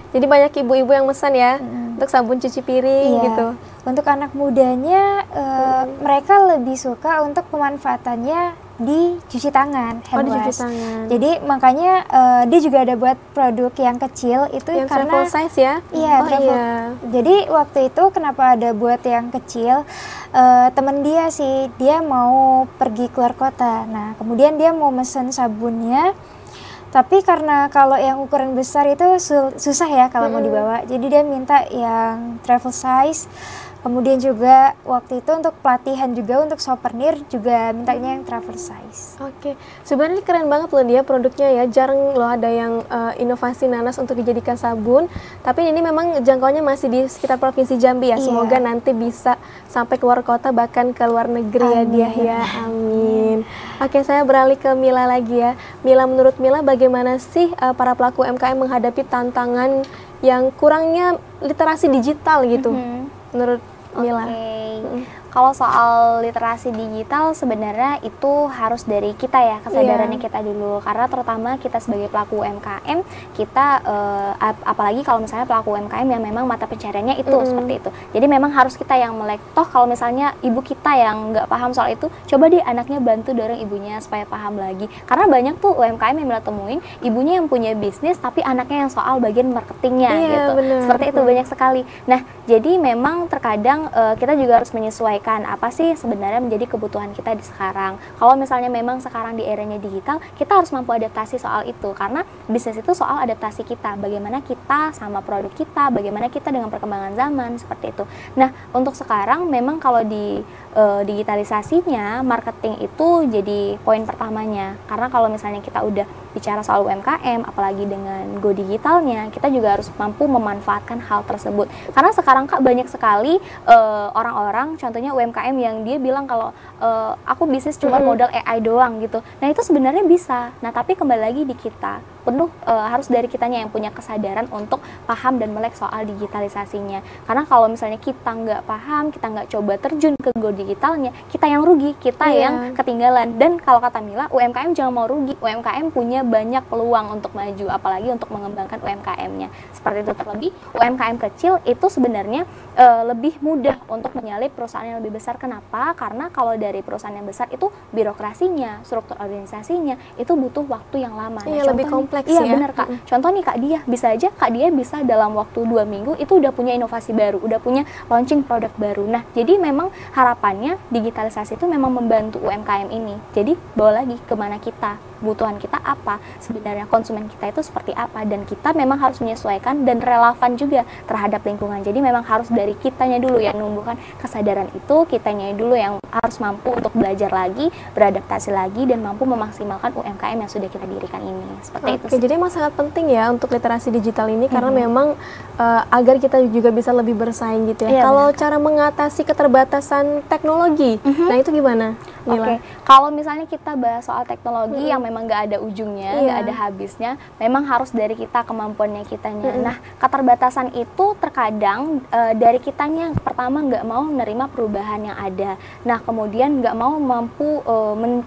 Jadi banyak ibu-ibu yang pesan ya untuk sabun cuci piring Iya. gitu. Untuk anak mudanya, mereka lebih suka untuk pemanfaatannya di cuci tangan, hand di cuci wash. tangan. Jadi makanya dia juga ada buat produk yang kecil itu Yang karena travel size ya? Iya, Oh, travel. iya. Jadi waktu itu kenapa ada buat yang kecil? Temen dia sih, dia mau pergi keluar kota. Nah, kemudian dia mau mesen sabunnya. Tapi karena kalau yang ukuran besar itu susah ya kalau mau dibawa. Jadi dia minta yang travel size. Kemudian juga waktu itu untuk pelatihan juga untuk souvenir juga mintanya yang travel size. Oke, sebenarnya keren banget loh Dia produknya ya. Jarang loh ada yang inovasi nanas untuk dijadikan sabun. Tapi ini memang jangkauannya masih di sekitar Provinsi Jambi ya. Iya. Semoga nanti bisa sampai keluar kota, bahkan ke luar negeri ya Dia ya. Amin. Oke, saya beralih ke Mila lagi ya. Mila, menurut Mila bagaimana sih para pelaku UMKM menghadapi tantangan yang kurangnya literasi digital gitu? Menurut Mila. Kalau soal literasi digital sebenarnya itu harus dari kita ya, kesadarannya kita dulu. Karena terutama kita sebagai pelaku UMKM, kita apalagi kalau misalnya pelaku UMKM yang memang mata pencariannya itu seperti itu. Jadi memang harus kita yang melek. Toh kalau misalnya ibu kita yang nggak paham soal itu, coba deh anaknya bantu dorong ibunya supaya paham lagi. Karena banyak tuh UMKM yang Mila temuin, ibunya yang punya bisnis tapi anaknya yang soal bagian marketingnya gitu. Bener. Seperti itu banyak sekali. Nah, jadi memang terkadang kita juga harus menyesuaikan apa sih sebenarnya menjadi kebutuhan kita di sekarang. Kalau misalnya memang sekarang di eranya digital, kita harus mampu adaptasi soal itu, karena bisnis itu soal adaptasi kita, bagaimana kita sama produk kita, bagaimana kita dengan perkembangan zaman, seperti itu. Nah, untuk sekarang memang kalau di digitalisasinya, marketing itu jadi poin pertamanya, karena kalau misalnya kita udah bicara soal UMKM, apalagi dengan go digitalnya, kita juga harus mampu memanfaatkan hal tersebut. Karena sekarang Kak banyak sekali orang-orang, contohnya UMKM yang dia bilang kalau aku bisnis cuma modal AI doang gitu. Nah itu sebenarnya bisa. Nah tapi kembali lagi di kita, penuh harus dari kitanya yang punya kesadaran untuk paham dan melek soal digitalisasinya. Karena kalau misalnya kita nggak paham, kita nggak coba terjun ke go digitalnya, kita yang rugi, kita yang ketinggalan. Dan kalau kata Mila, UMKM jangan mau rugi. UMKM punya banyak peluang untuk maju, apalagi untuk mengembangkan UMKM-nya. Seperti itu, terlebih UMKM kecil itu sebenarnya lebih mudah untuk menyalip perusahaan yang lebih besar. Kenapa? Karena kalau dari perusahaan yang besar itu birokrasinya, struktur organisasinya itu butuh waktu yang lama. Iya, lebih kompleks Iya ya. benar Kak. Contoh nih Kak Dia, bisa aja Kak Dia bisa dalam waktu 2 minggu itu udah punya inovasi baru, udah punya launching produk baru. Nah, jadi memang harapannya digitalisasi itu memang membantu UMKM ini. Jadi bawa lagi kemana kita, kebutuhan kita apa, sebenarnya konsumen kita itu seperti apa, dan kita memang harus menyesuaikan dan relevan juga terhadap lingkungan. Jadi memang harus dari kitanya dulu yang menumbuhkan kesadaran itu, kitanya dulu yang harus mampu untuk belajar lagi, beradaptasi lagi, dan mampu memaksimalkan UMKM yang sudah kita dirikan ini. Seperti itu Oke, sih. jadi emang sangat penting ya untuk literasi digital ini karena memang agar kita juga bisa lebih bersaing gitu ya. Iya, Kalau benar. cara mengatasi keterbatasan teknologi, nah itu gimana, Mila? Oke, kalau misalnya kita bahas soal teknologi yang memang nggak ada ujungnya, nggak ada habisnya, memang harus dari kita kemampuannya kitanya. Nah, keterbatasan itu terkadang dari kitanya pertama nggak mau menerima perubahan yang ada. Nah, kemudian nggak mau mampu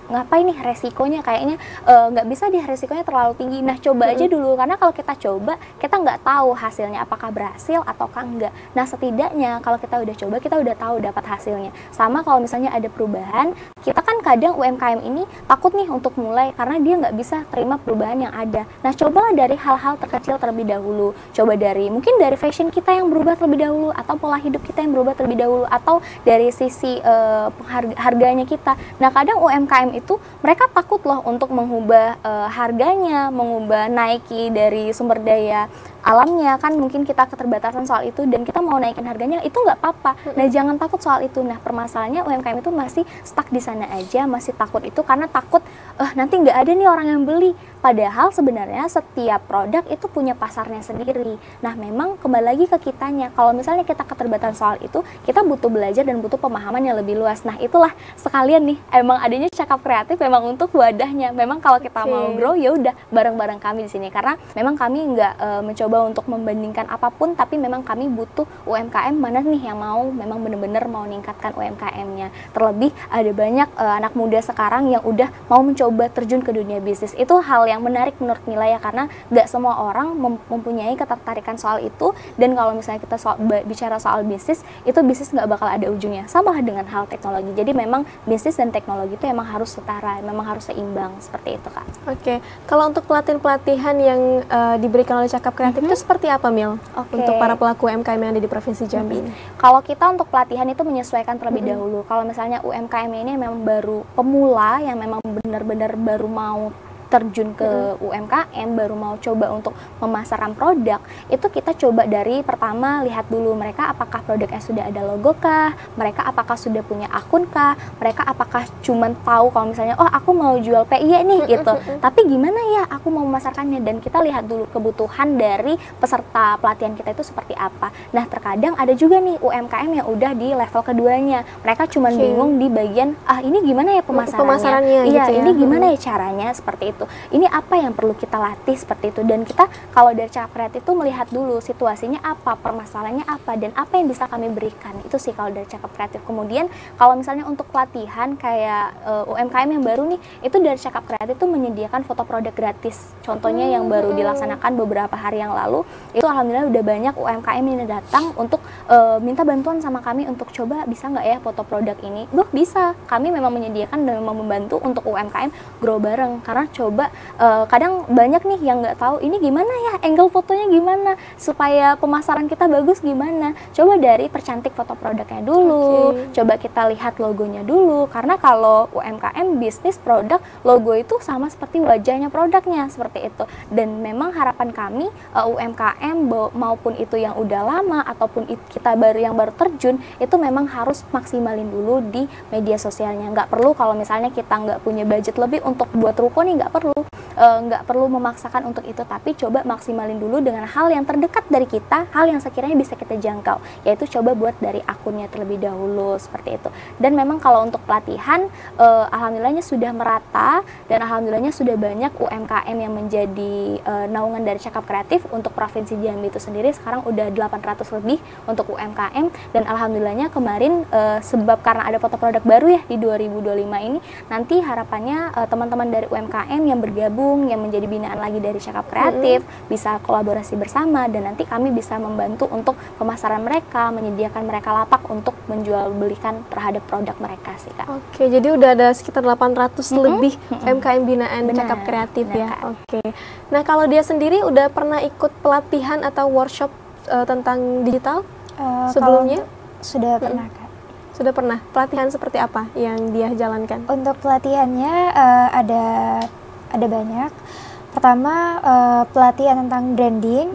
ngapain nih resikonya kayaknya nggak bisa deh, resikonya terlalu tinggi. Nah, coba aja dulu, karena kalau kita coba kita nggak tahu hasilnya apakah berhasil ataukah enggak. Nah, setidaknya kalau kita udah coba kita udah tahu dapat hasilnya. Sama kalau misalnya ada perubahan, kita kan kadang UMKM ini takut nih untuk mulai karena dia nggak bisa terima perubahan yang ada. Nah, cobalah dari hal-hal terkecil terlebih dahulu. Coba dari mungkin dari fashion kita yang berubah terlebih dahulu, atau pola hidup kita yang berubah terlebih dahulu, atau dari sisi harganya kita. Nah, kadang UMKM itu mereka takut loh untuk mengubah harganya, mengubah naiki dari sumber daya alamnya, kan mungkin kita keterbatasan soal itu dan kita mau naikin harganya, itu nggak apa-apa. Nah, jangan takut soal itu. Nah, permasalahannya UMKM itu masih stuck di sana aja, masih takut itu karena takut nanti nggak ada nih orang yang beli. Padahal sebenarnya setiap produk itu punya pasarnya sendiri. Nah, memang kembali lagi ke kitanya. Kalau misalnya kita keterbatasan soal itu, kita butuh belajar dan butuh pemahaman yang lebih luas. Nah, itulah sekalian nih, emang adanya Cakap Kreatif memang untuk wadahnya. Memang kalau kita mau grow, ya udah bareng-bareng kami di sini. Karena memang kami nggak mencoba untuk membandingkan apapun, tapi memang kami butuh UMKM mana nih yang mau memang benar-benar mau meningkatkan UMKM-nya. Terlebih ada banyak anak muda sekarang yang udah mau mencoba terjun ke dunia bisnis. Itu hal yang menarik menurut Mila ya, karena nggak semua orang mempunyai ketertarikan soal itu. Dan kalau misalnya kita bicara soal bisnis, itu bisnis nggak bakal ada ujungnya. Sama dengan hal teknologi. Jadi memang bisnis dan teknologi itu emang harus setara, memang harus seimbang, seperti itu Kak. Oke, kalau untuk pelatihan-pelatihan yang diberikan oleh Cakap Kreatif itu seperti apa, Mil? Untuk para pelaku UMKM yang ada di Provinsi Jambi ini? Kalau kita untuk pelatihan itu menyesuaikan terlebih dahulu. Kalau misalnya UMKM ini memang baru pemula, yang memang benar-benar baru mau terjun ke UMKM, baru mau coba untuk memasarkan produk, itu kita coba dari pertama lihat dulu mereka apakah produknya sudah ada logo kah, mereka apakah sudah punya akun kah, mereka apakah cuman tahu kalau misalnya oh aku mau jual PIY nih gitu, tapi gimana ya aku mau memasarkannya, dan kita lihat dulu kebutuhan dari peserta pelatihan kita itu seperti apa. Nah, terkadang ada juga nih UMKM yang udah di level keduanya, mereka cuman bingung di bagian ini gimana ya pemasarannya, iya gitu ya. ini gimana ya caranya, seperti itu. Ini apa yang perlu kita latih, seperti itu. Dan kita kalau dari Cakap Kreatif itu melihat dulu situasinya apa, permasalahannya apa, dan apa yang bisa kami berikan. Itu sih kalau dari Cakap Kreatif. Kemudian kalau misalnya untuk pelatihan kayak UMKM yang baru nih, itu dari Cakap Kreatif itu menyediakan foto produk gratis. Contohnya yang baru dilaksanakan beberapa hari yang lalu, itu alhamdulillah udah banyak UMKM yang datang untuk minta bantuan sama kami untuk coba bisa nggak ya foto produk ini. Bisa. Kami memang menyediakan dan memang membantu untuk UMKM grow bareng, karena coba kadang banyak nih yang nggak tahu ini gimana ya angle fotonya, gimana supaya pemasaran kita bagus, gimana. Coba dari percantik foto produknya dulu, coba kita lihat logonya dulu, karena kalau UMKM bisnis produk, logo itu sama seperti wajahnya produknya, seperti itu. Dan memang harapan kami UMKM maupun itu yang udah lama ataupun kita yang baru terjun, itu memang harus maksimalin dulu di media sosialnya. Nggak perlu kalau misalnya kita nggak punya budget lebih untuk buat ruko nih, nggak perlu memaksakan untuk itu, tapi coba maksimalin dulu dengan hal yang terdekat dari kita, hal yang sekiranya bisa kita jangkau, yaitu coba buat dari akunnya terlebih dahulu, seperti itu. Dan memang kalau untuk pelatihan, alhamdulillahnya sudah merata, dan alhamdulillahnya sudah banyak UMKM yang menjadi naungan dari Cakap Kreatif. Untuk Provinsi Jambi itu sendiri sekarang udah 800 lebih untuk UMKM, dan alhamdulillahnya kemarin sebab karena ada foto produk baru ya di 2025 ini, nanti harapannya teman-teman dari UMKM yang bergabung bergabung yang menjadi binaan lagi dari Cakap Kreatif, bisa kolaborasi bersama, dan nanti kami bisa membantu untuk pemasaran mereka, menyediakan mereka lapak untuk menjual belikan terhadap produk mereka sih Kak. Oke, jadi udah ada sekitar 800 lebih UMKM binaan Cakap Kreatif ya. Kak. Oke. Nah, kalau dia sendiri udah pernah ikut pelatihan atau workshop tentang digital sebelumnya? Sudah pernah Kak. Sudah pernah. Pelatihan seperti apa yang dia jalankan? Untuk pelatihannya ada banyak. Pertama pelatihan tentang branding,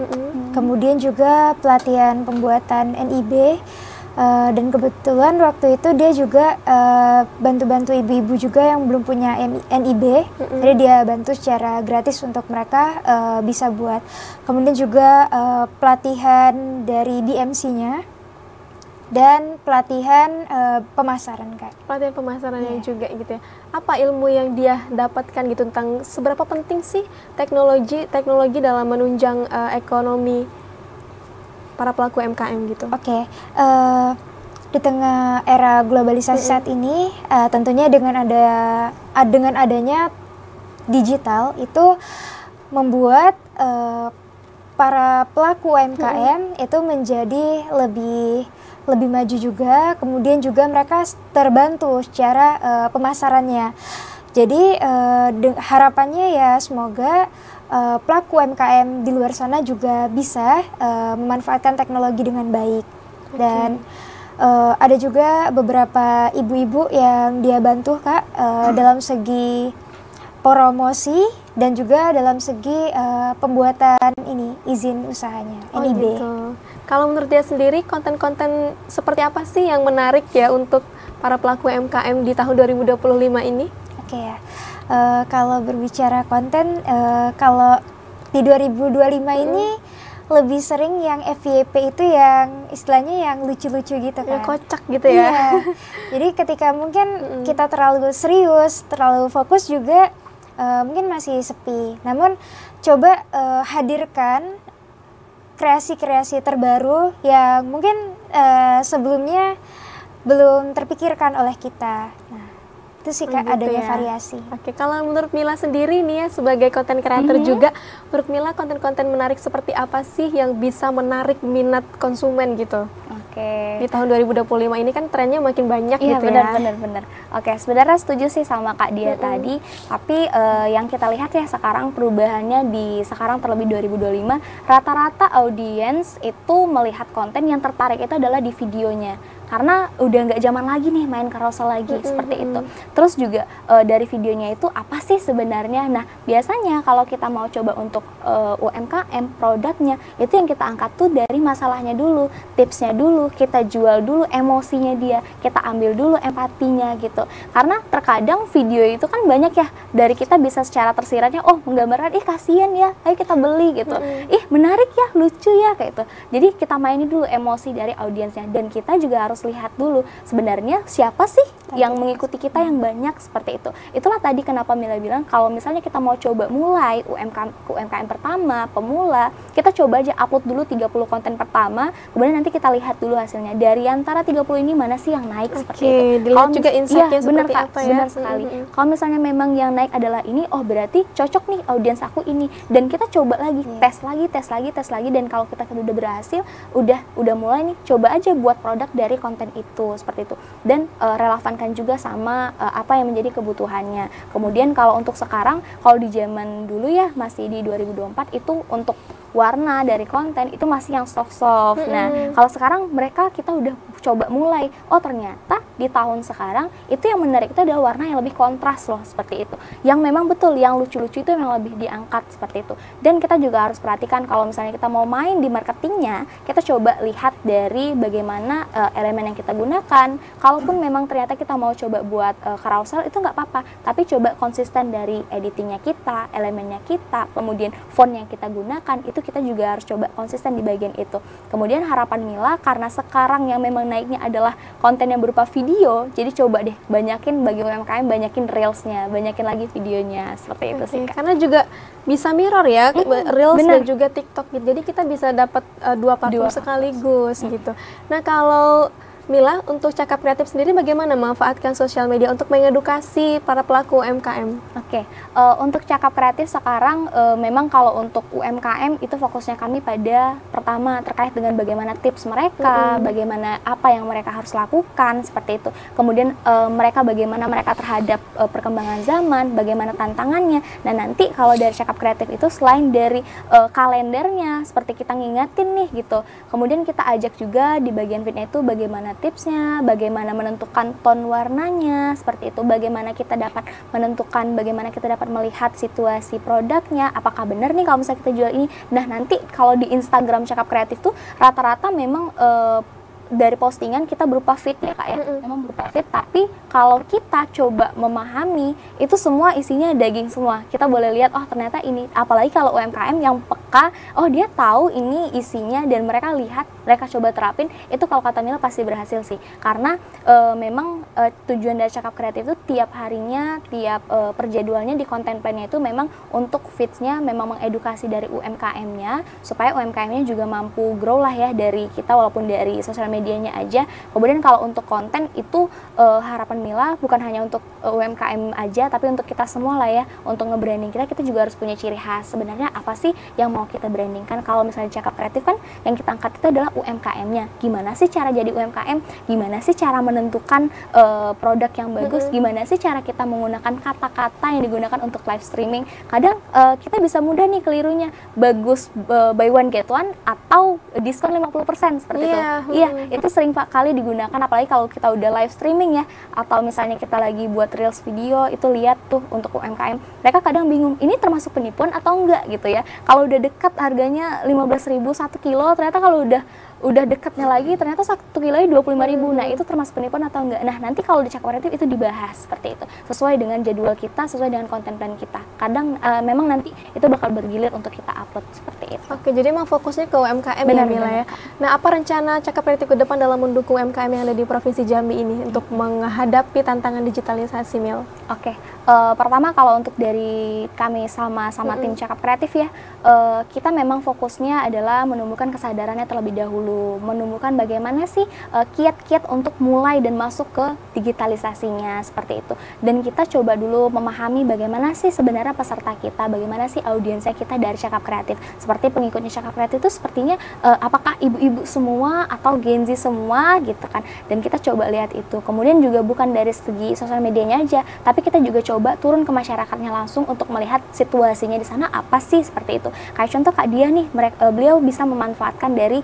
kemudian juga pelatihan pembuatan NIB, dan kebetulan waktu itu dia juga bantu-bantu ibu-ibu juga yang belum punya NIB, jadi dia bantu secara gratis untuk mereka bisa buat. Kemudian juga pelatihan dari BMC-nya. Dan pelatihan pemasaran Kak. Pelatihan pemasaran yang juga gitu ya. Apa ilmu yang dia dapatkan gitu tentang seberapa penting sih teknologi dalam menunjang ekonomi para pelaku UMKM gitu? Oke. Di tengah era globalisasi saat ini, tentunya dengan adanya digital itu membuat para pelaku UMKM itu menjadi lebih maju juga, kemudian juga mereka terbantu secara pemasarannya. Jadi harapannya ya semoga pelaku UMKM di luar sana juga bisa memanfaatkan teknologi dengan baik. Dan ada juga beberapa ibu-ibu yang dia bantu Kak dalam segi promosi dan juga dalam segi pembuatan izin usahanya, NIB. Gitu. Kalau menurut dia sendiri, konten-konten seperti apa sih yang menarik ya untuk para pelaku UMKM di tahun 2025 ini? Oke ya, kalau berbicara konten, kalau di 2025 ini lebih sering yang FYP itu yang istilahnya yang lucu-lucu gitu kan. Yang kocak gitu ya. Iya. Jadi ketika mungkin kita terlalu serius, terlalu fokus juga mungkin masih sepi. Namun coba hadirkan kreasi-kreasi terbaru yang mungkin sebelumnya belum terpikirkan oleh kita. Nah, itu sih Kak, gitu adanya ya. variasi. Oke, kalau menurut Mila sendiri nih ya sebagai konten kreator juga, menurut Mila konten-konten menarik seperti apa sih yang bisa menarik minat konsumen gitu? Oke. Di tahun 2025 ini kan trennya makin banyak Iya, gitu benar. Oke, sebenarnya setuju sih sama Kak Dia tadi, tapi yang kita lihat ya sekarang perubahannya sekarang terlebih 2025, rata-rata audiens itu melihat konten yang tertarik itu adalah di videonya. Karena udah nggak zaman lagi nih main carousel lagi seperti itu. Terus juga dari videonya itu apa sih sebenarnya? Nah, biasanya kalau kita mau coba untuk UMKM produknya, itu yang kita angkat tuh dari masalahnya dulu, tipsnya dulu, kita jual dulu emosinya dia, kita ambil dulu empatinya gitu. Karena terkadang video itu kan banyak ya, dari kita bisa secara tersiratnya, oh menggambarkan, ih kasihan ya, ayo kita beli gitu. Ih menarik ya, lucu ya kayak itu. Jadi kita mainin dulu emosi dari audiensnya, dan kita juga harus lihat dulu sebenarnya siapa sih yang mengikuti kita yang banyak seperti itu. Itulah tadi kenapa Mila bilang kalau misalnya kita mau coba mulai UMKM pertama, pemula, kita coba aja upload dulu 30 konten pertama, kemudian nanti kita lihat dulu hasilnya. Dari antara 30 ini mana sih yang naik seperti itu. Dilihat juga insight-nya seperti Kak, apa ya. benar sekali. Kalau misalnya memang yang naik adalah ini, oh berarti cocok nih audiens aku ini. Dan kita coba lagi, tes lagi, dan kalau kita udah berhasil, udah mulai nih, coba aja buat produk dari konten itu seperti itu, dan relevankan juga sama apa yang menjadi kebutuhannya. Kemudian kalau untuk sekarang, kalau di zaman dulu ya masih di 2024 itu untuk warna dari konten itu masih yang soft-soft. Nah, kalau sekarang kita udah coba mulai, oh ternyata di tahun sekarang itu yang menarik itu adalah warna yang lebih kontras loh, seperti itu. Yang memang betul, yang lucu-lucu itu memang lebih diangkat seperti itu. Dan kita juga harus perhatikan kalau misalnya kita mau main di marketingnya, kita coba lihat dari bagaimana elemen yang kita gunakan. Kalaupun memang ternyata kita mau coba buat carousel, itu nggak apa-apa, tapi coba konsisten dari editingnya kita, elemennya kita, kemudian font yang kita gunakan, itu kita juga harus coba konsisten di bagian itu. Kemudian harapan Mila, karena sekarang yang memang naiknya adalah konten yang berupa video, jadi coba deh banyakin bagi UMKM, banyakin reelsnya, banyakin lagi videonya, seperti itu sih Kak. Karena juga bisa mirror ya, reels dan juga TikTok gitu. Jadi kita bisa dapat dua platform sekaligus gitu. Nah, kalau Mila, untuk Cakap Kreatif sendiri bagaimana memanfaatkan sosial media untuk mengedukasi para pelaku UMKM? Oke, untuk Cakap Kreatif sekarang memang kalau untuk UMKM itu fokusnya kami pada pertama terkait dengan bagaimana tips mereka, bagaimana apa yang mereka harus lakukan seperti itu. Kemudian mereka bagaimana mereka terhadap perkembangan zaman, bagaimana tantangannya. Nah nanti kalau dari Cakap Kreatif itu selain dari kalendernya seperti kita ngingetin nih gitu, kemudian kita ajak juga di bagian fitnya itu bagaimana tipsnya, bagaimana menentukan tone warnanya, seperti itu, bagaimana kita dapat menentukan, bagaimana kita dapat melihat situasi produknya, apakah benar nih kalau misalnya kita jual ini. Nah nanti kalau di Instagram Cakap Kreatif tuh rata-rata memang dari postingan kita berupa feed ya Kak ya, memang berupa feed, tapi kalau kita coba memahami itu semua isinya daging semua. Kita boleh lihat oh ternyata ini, apalagi kalau UMKM yang peka, oh dia tahu ini isinya dan mereka lihat, mereka coba terapin, itu kalau kata Mila pasti berhasil sih. Karena memang tujuan dari Cakap Kreatif itu tiap harinya, tiap perjadwalnya di konten plan-nya itu memang untuk feeds-nya memang mengedukasi dari UMKM-nya supaya UMKM-nya juga mampu grow lah ya dari kita walaupun dari sosial medianya aja. Kemudian kalau untuk konten itu harapan Mila bukan hanya untuk UMKM aja tapi untuk kita semua lah ya. Untuk nge-branding kita juga harus punya ciri khas. Sebenarnya apa sih yang mau kita brandingkan? Kalau misalnya Cakap Kreatif kan yang kita angkat itu adalah UMKM-nya. Gimana sih cara jadi UMKM? Gimana sih cara menentukan produk yang bagus? Gimana sih cara kita menggunakan kata-kata yang digunakan untuk live streaming? Kadang kita bisa mudah nih kelirunya, bagus buy one get one atau diskon 50% seperti itu. Iya, itu sering kali digunakan apalagi kalau kita udah live streaming ya, atau misalnya kita lagi buat reels video, itu lihat tuh untuk UMKM mereka kadang bingung ini termasuk penipuan atau enggak gitu ya. Kalau udah dekat harganya 15.000 1 kilo, ternyata kalau udah dekatnya lagi ternyata 1 kilonya 25.000. Nah itu termasuk penipuan atau enggak? Nah nanti kalau di Cakap Kreatif itu dibahas seperti itu sesuai dengan jadwal kita, sesuai dengan konten plan kita. Kadang memang nanti itu bakal bergilir untuk kita upload seperti itu. Oke, jadi memang fokusnya ke UMKM ya Mila ya. Nah apa rencana Cakap Kreatif ke depan dalam mendukung UMKM yang ada di Provinsi Jambi ini untuk menghadapi tantangan digitalisasi, Mil? Oke, pertama kalau untuk dari kami sama tim Cakap Kreatif ya, kita memang fokusnya adalah menumbuhkan kesadarannya terlebih dahulu, menumbuhkan bagaimana sih kiat-kiat untuk mulai dan masuk ke digitalisasinya seperti itu. Dan kita coba dulu memahami bagaimana sih sebenarnya peserta kita, bagaimana sih audiensnya kita dari Cakap Kreatif. Seperti pengikutnya Cakap Kreatif itu sepertinya apakah ibu-ibu semua atau Gen Z semua gitu kan. Dan kita coba lihat itu. Kemudian juga bukan dari segi sosial medianya aja, tapi kita juga coba turun ke masyarakatnya langsung untuk melihat situasinya di sana apa sih seperti itu. Kayak contoh Kak Dia nih, beliau bisa memanfaatkan dari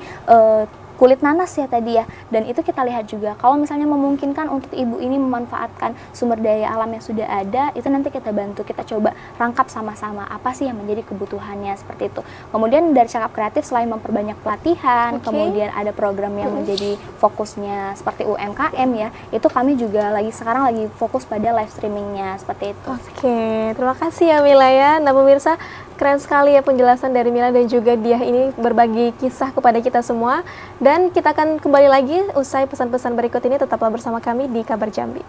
kulit nanas ya tadi ya, dan itu kita lihat juga kalau misalnya memungkinkan untuk ibu ini memanfaatkan sumber daya alam yang sudah ada, itu nanti kita bantu, kita coba rangkap sama-sama apa sih yang menjadi kebutuhannya seperti itu. Kemudian dari Cakap Kreatif selain memperbanyak pelatihan, kemudian ada program yang menjadi fokusnya seperti UMKM ya, itu kami juga sekarang lagi fokus pada live streamingnya seperti itu. Oke, terima kasih ya Mila ya. Nah pemirsa, keren sekali ya penjelasan dari Mila dan juga Diah ini berbagi kisah kepada kita semua. Dan kita akan kembali lagi usai pesan-pesan berikut ini. Tetaplah bersama kami di Kabar Jambi.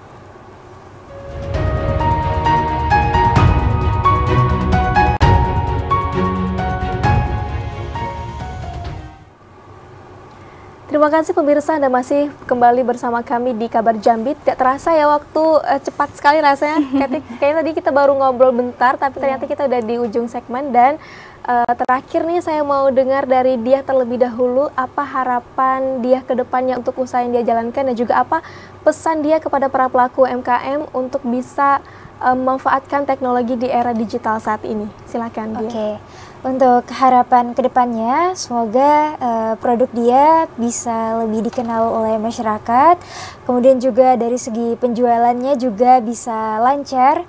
Terima kasih pemirsa, Anda masih kembali bersama kami di Kabar Jambi. Tidak terasa ya waktu cepat sekali rasanya. Kayaknya tadi kita baru ngobrol bentar, tapi ternyata kita udah di ujung segmen. Dan terakhir nih saya mau dengar dari Diah terlebih dahulu, apa harapan Diah ke depannya untuk usaha yang dia jalankan dan juga apa pesan dia kepada para pelaku UMKM untuk bisa memanfaatkan teknologi di era digital saat ini. Silakan Diah. Oke. Untuk harapan kedepannya, semoga produk dia bisa lebih dikenal oleh masyarakat, kemudian juga dari segi penjualannya juga bisa lancar,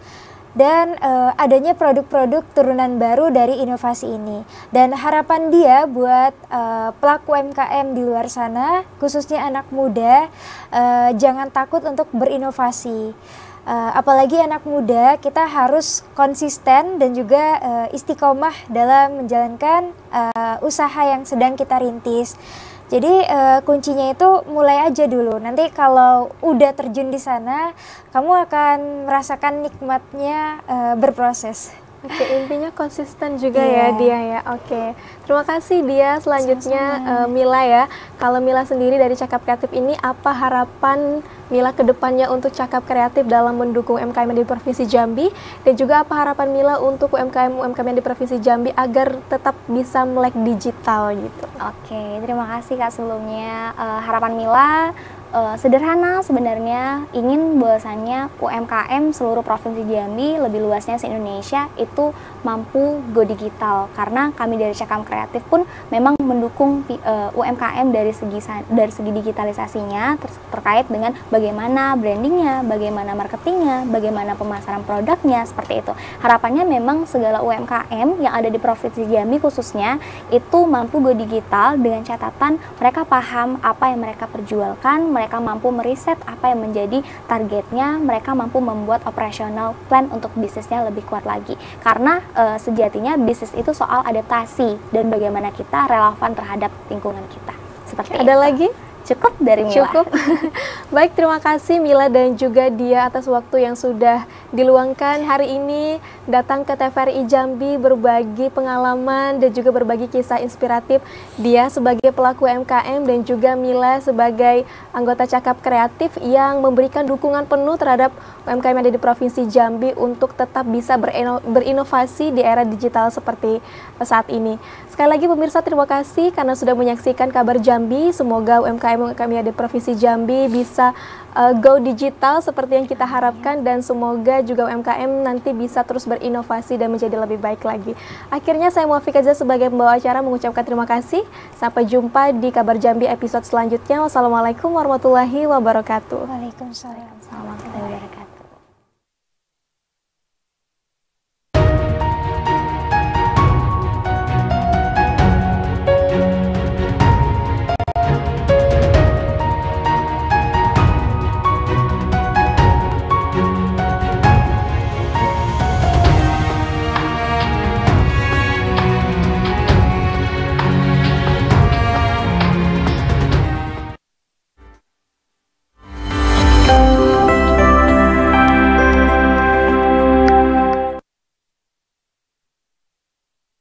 dan adanya produk-produk turunan baru dari inovasi ini. Dan harapan dia buat pelaku UMKM di luar sana, khususnya anak muda, jangan takut untuk berinovasi. Apalagi anak muda, kita harus konsisten dan juga istiqomah dalam menjalankan usaha yang sedang kita rintis. Jadi kuncinya itu mulai aja dulu. Nanti kalau udah terjun di sana, kamu akan merasakan nikmatnya berproses. Oke, intinya konsisten juga ya dia ya. Oke, terima kasih dia. Selanjutnya Mila ya. Kalau Mila sendiri dari Cakap Kreatif ini, apa harapan Mila ke depannya untuk Cakap Kreatif dalam mendukung UMKM di Provinsi Jambi? Dan juga apa harapan Mila untuk UMKM di Provinsi Jambi agar tetap bisa melek digital gitu? Oke, terima kasih Kak sebelumnya. Harapan Mila sederhana sebenarnya, ingin bahwasannya UMKM seluruh Provinsi Jambi, lebih luasnya se-Indonesia itu mampu go digital, karena kami dari Cakap Kreatif pun memang mendukung UMKM dari segi digitalisasinya terkait dengan bagaimana brandingnya, bagaimana marketingnya, bagaimana pemasaran produknya, seperti itu. Harapannya memang segala UMKM yang ada di Provinsi Jambi khususnya itu mampu go digital dengan catatan mereka paham apa yang mereka perjualkan, mereka mampu meriset apa yang menjadi targetnya, mereka mampu membuat operational plan untuk bisnisnya lebih kuat lagi. Karena sejatinya bisnis itu soal adaptasi dan bagaimana kita relevan terhadap lingkungan kita. Seperti Ada itu. lagi? Cukup dari Mila. Cukup. Baik, terima kasih Mila dan juga dia atas waktu yang sudah diluangkan hari ini datang ke TVRI Jambi berbagi pengalaman dan juga berbagi kisah inspiratif. Dia sebagai pelaku UMKM dan juga Mila sebagai anggota Cakap Kreatif yang memberikan dukungan penuh terhadap UMKM yang ada di Provinsi Jambi untuk tetap bisa berinovasi di era digital seperti saat ini. Sekali lagi pemirsa, terima kasih karena sudah menyaksikan Kabar Jambi. Semoga UMKM yang ada di Provinsi Jambi bisa go digital seperti yang kita harapkan, dan semoga juga UMKM nanti bisa terus berinovasi dan menjadi lebih baik lagi. Akhirnya saya Muafiq Azza sebagai pembawa acara mengucapkan terima kasih. Sampai jumpa di Kabar Jambi episode selanjutnya. Wassalamualaikum warahmatullahi wabarakatuh. Waalaikumsalam. Assalamualaikum warahmatullahi wabarakatuh.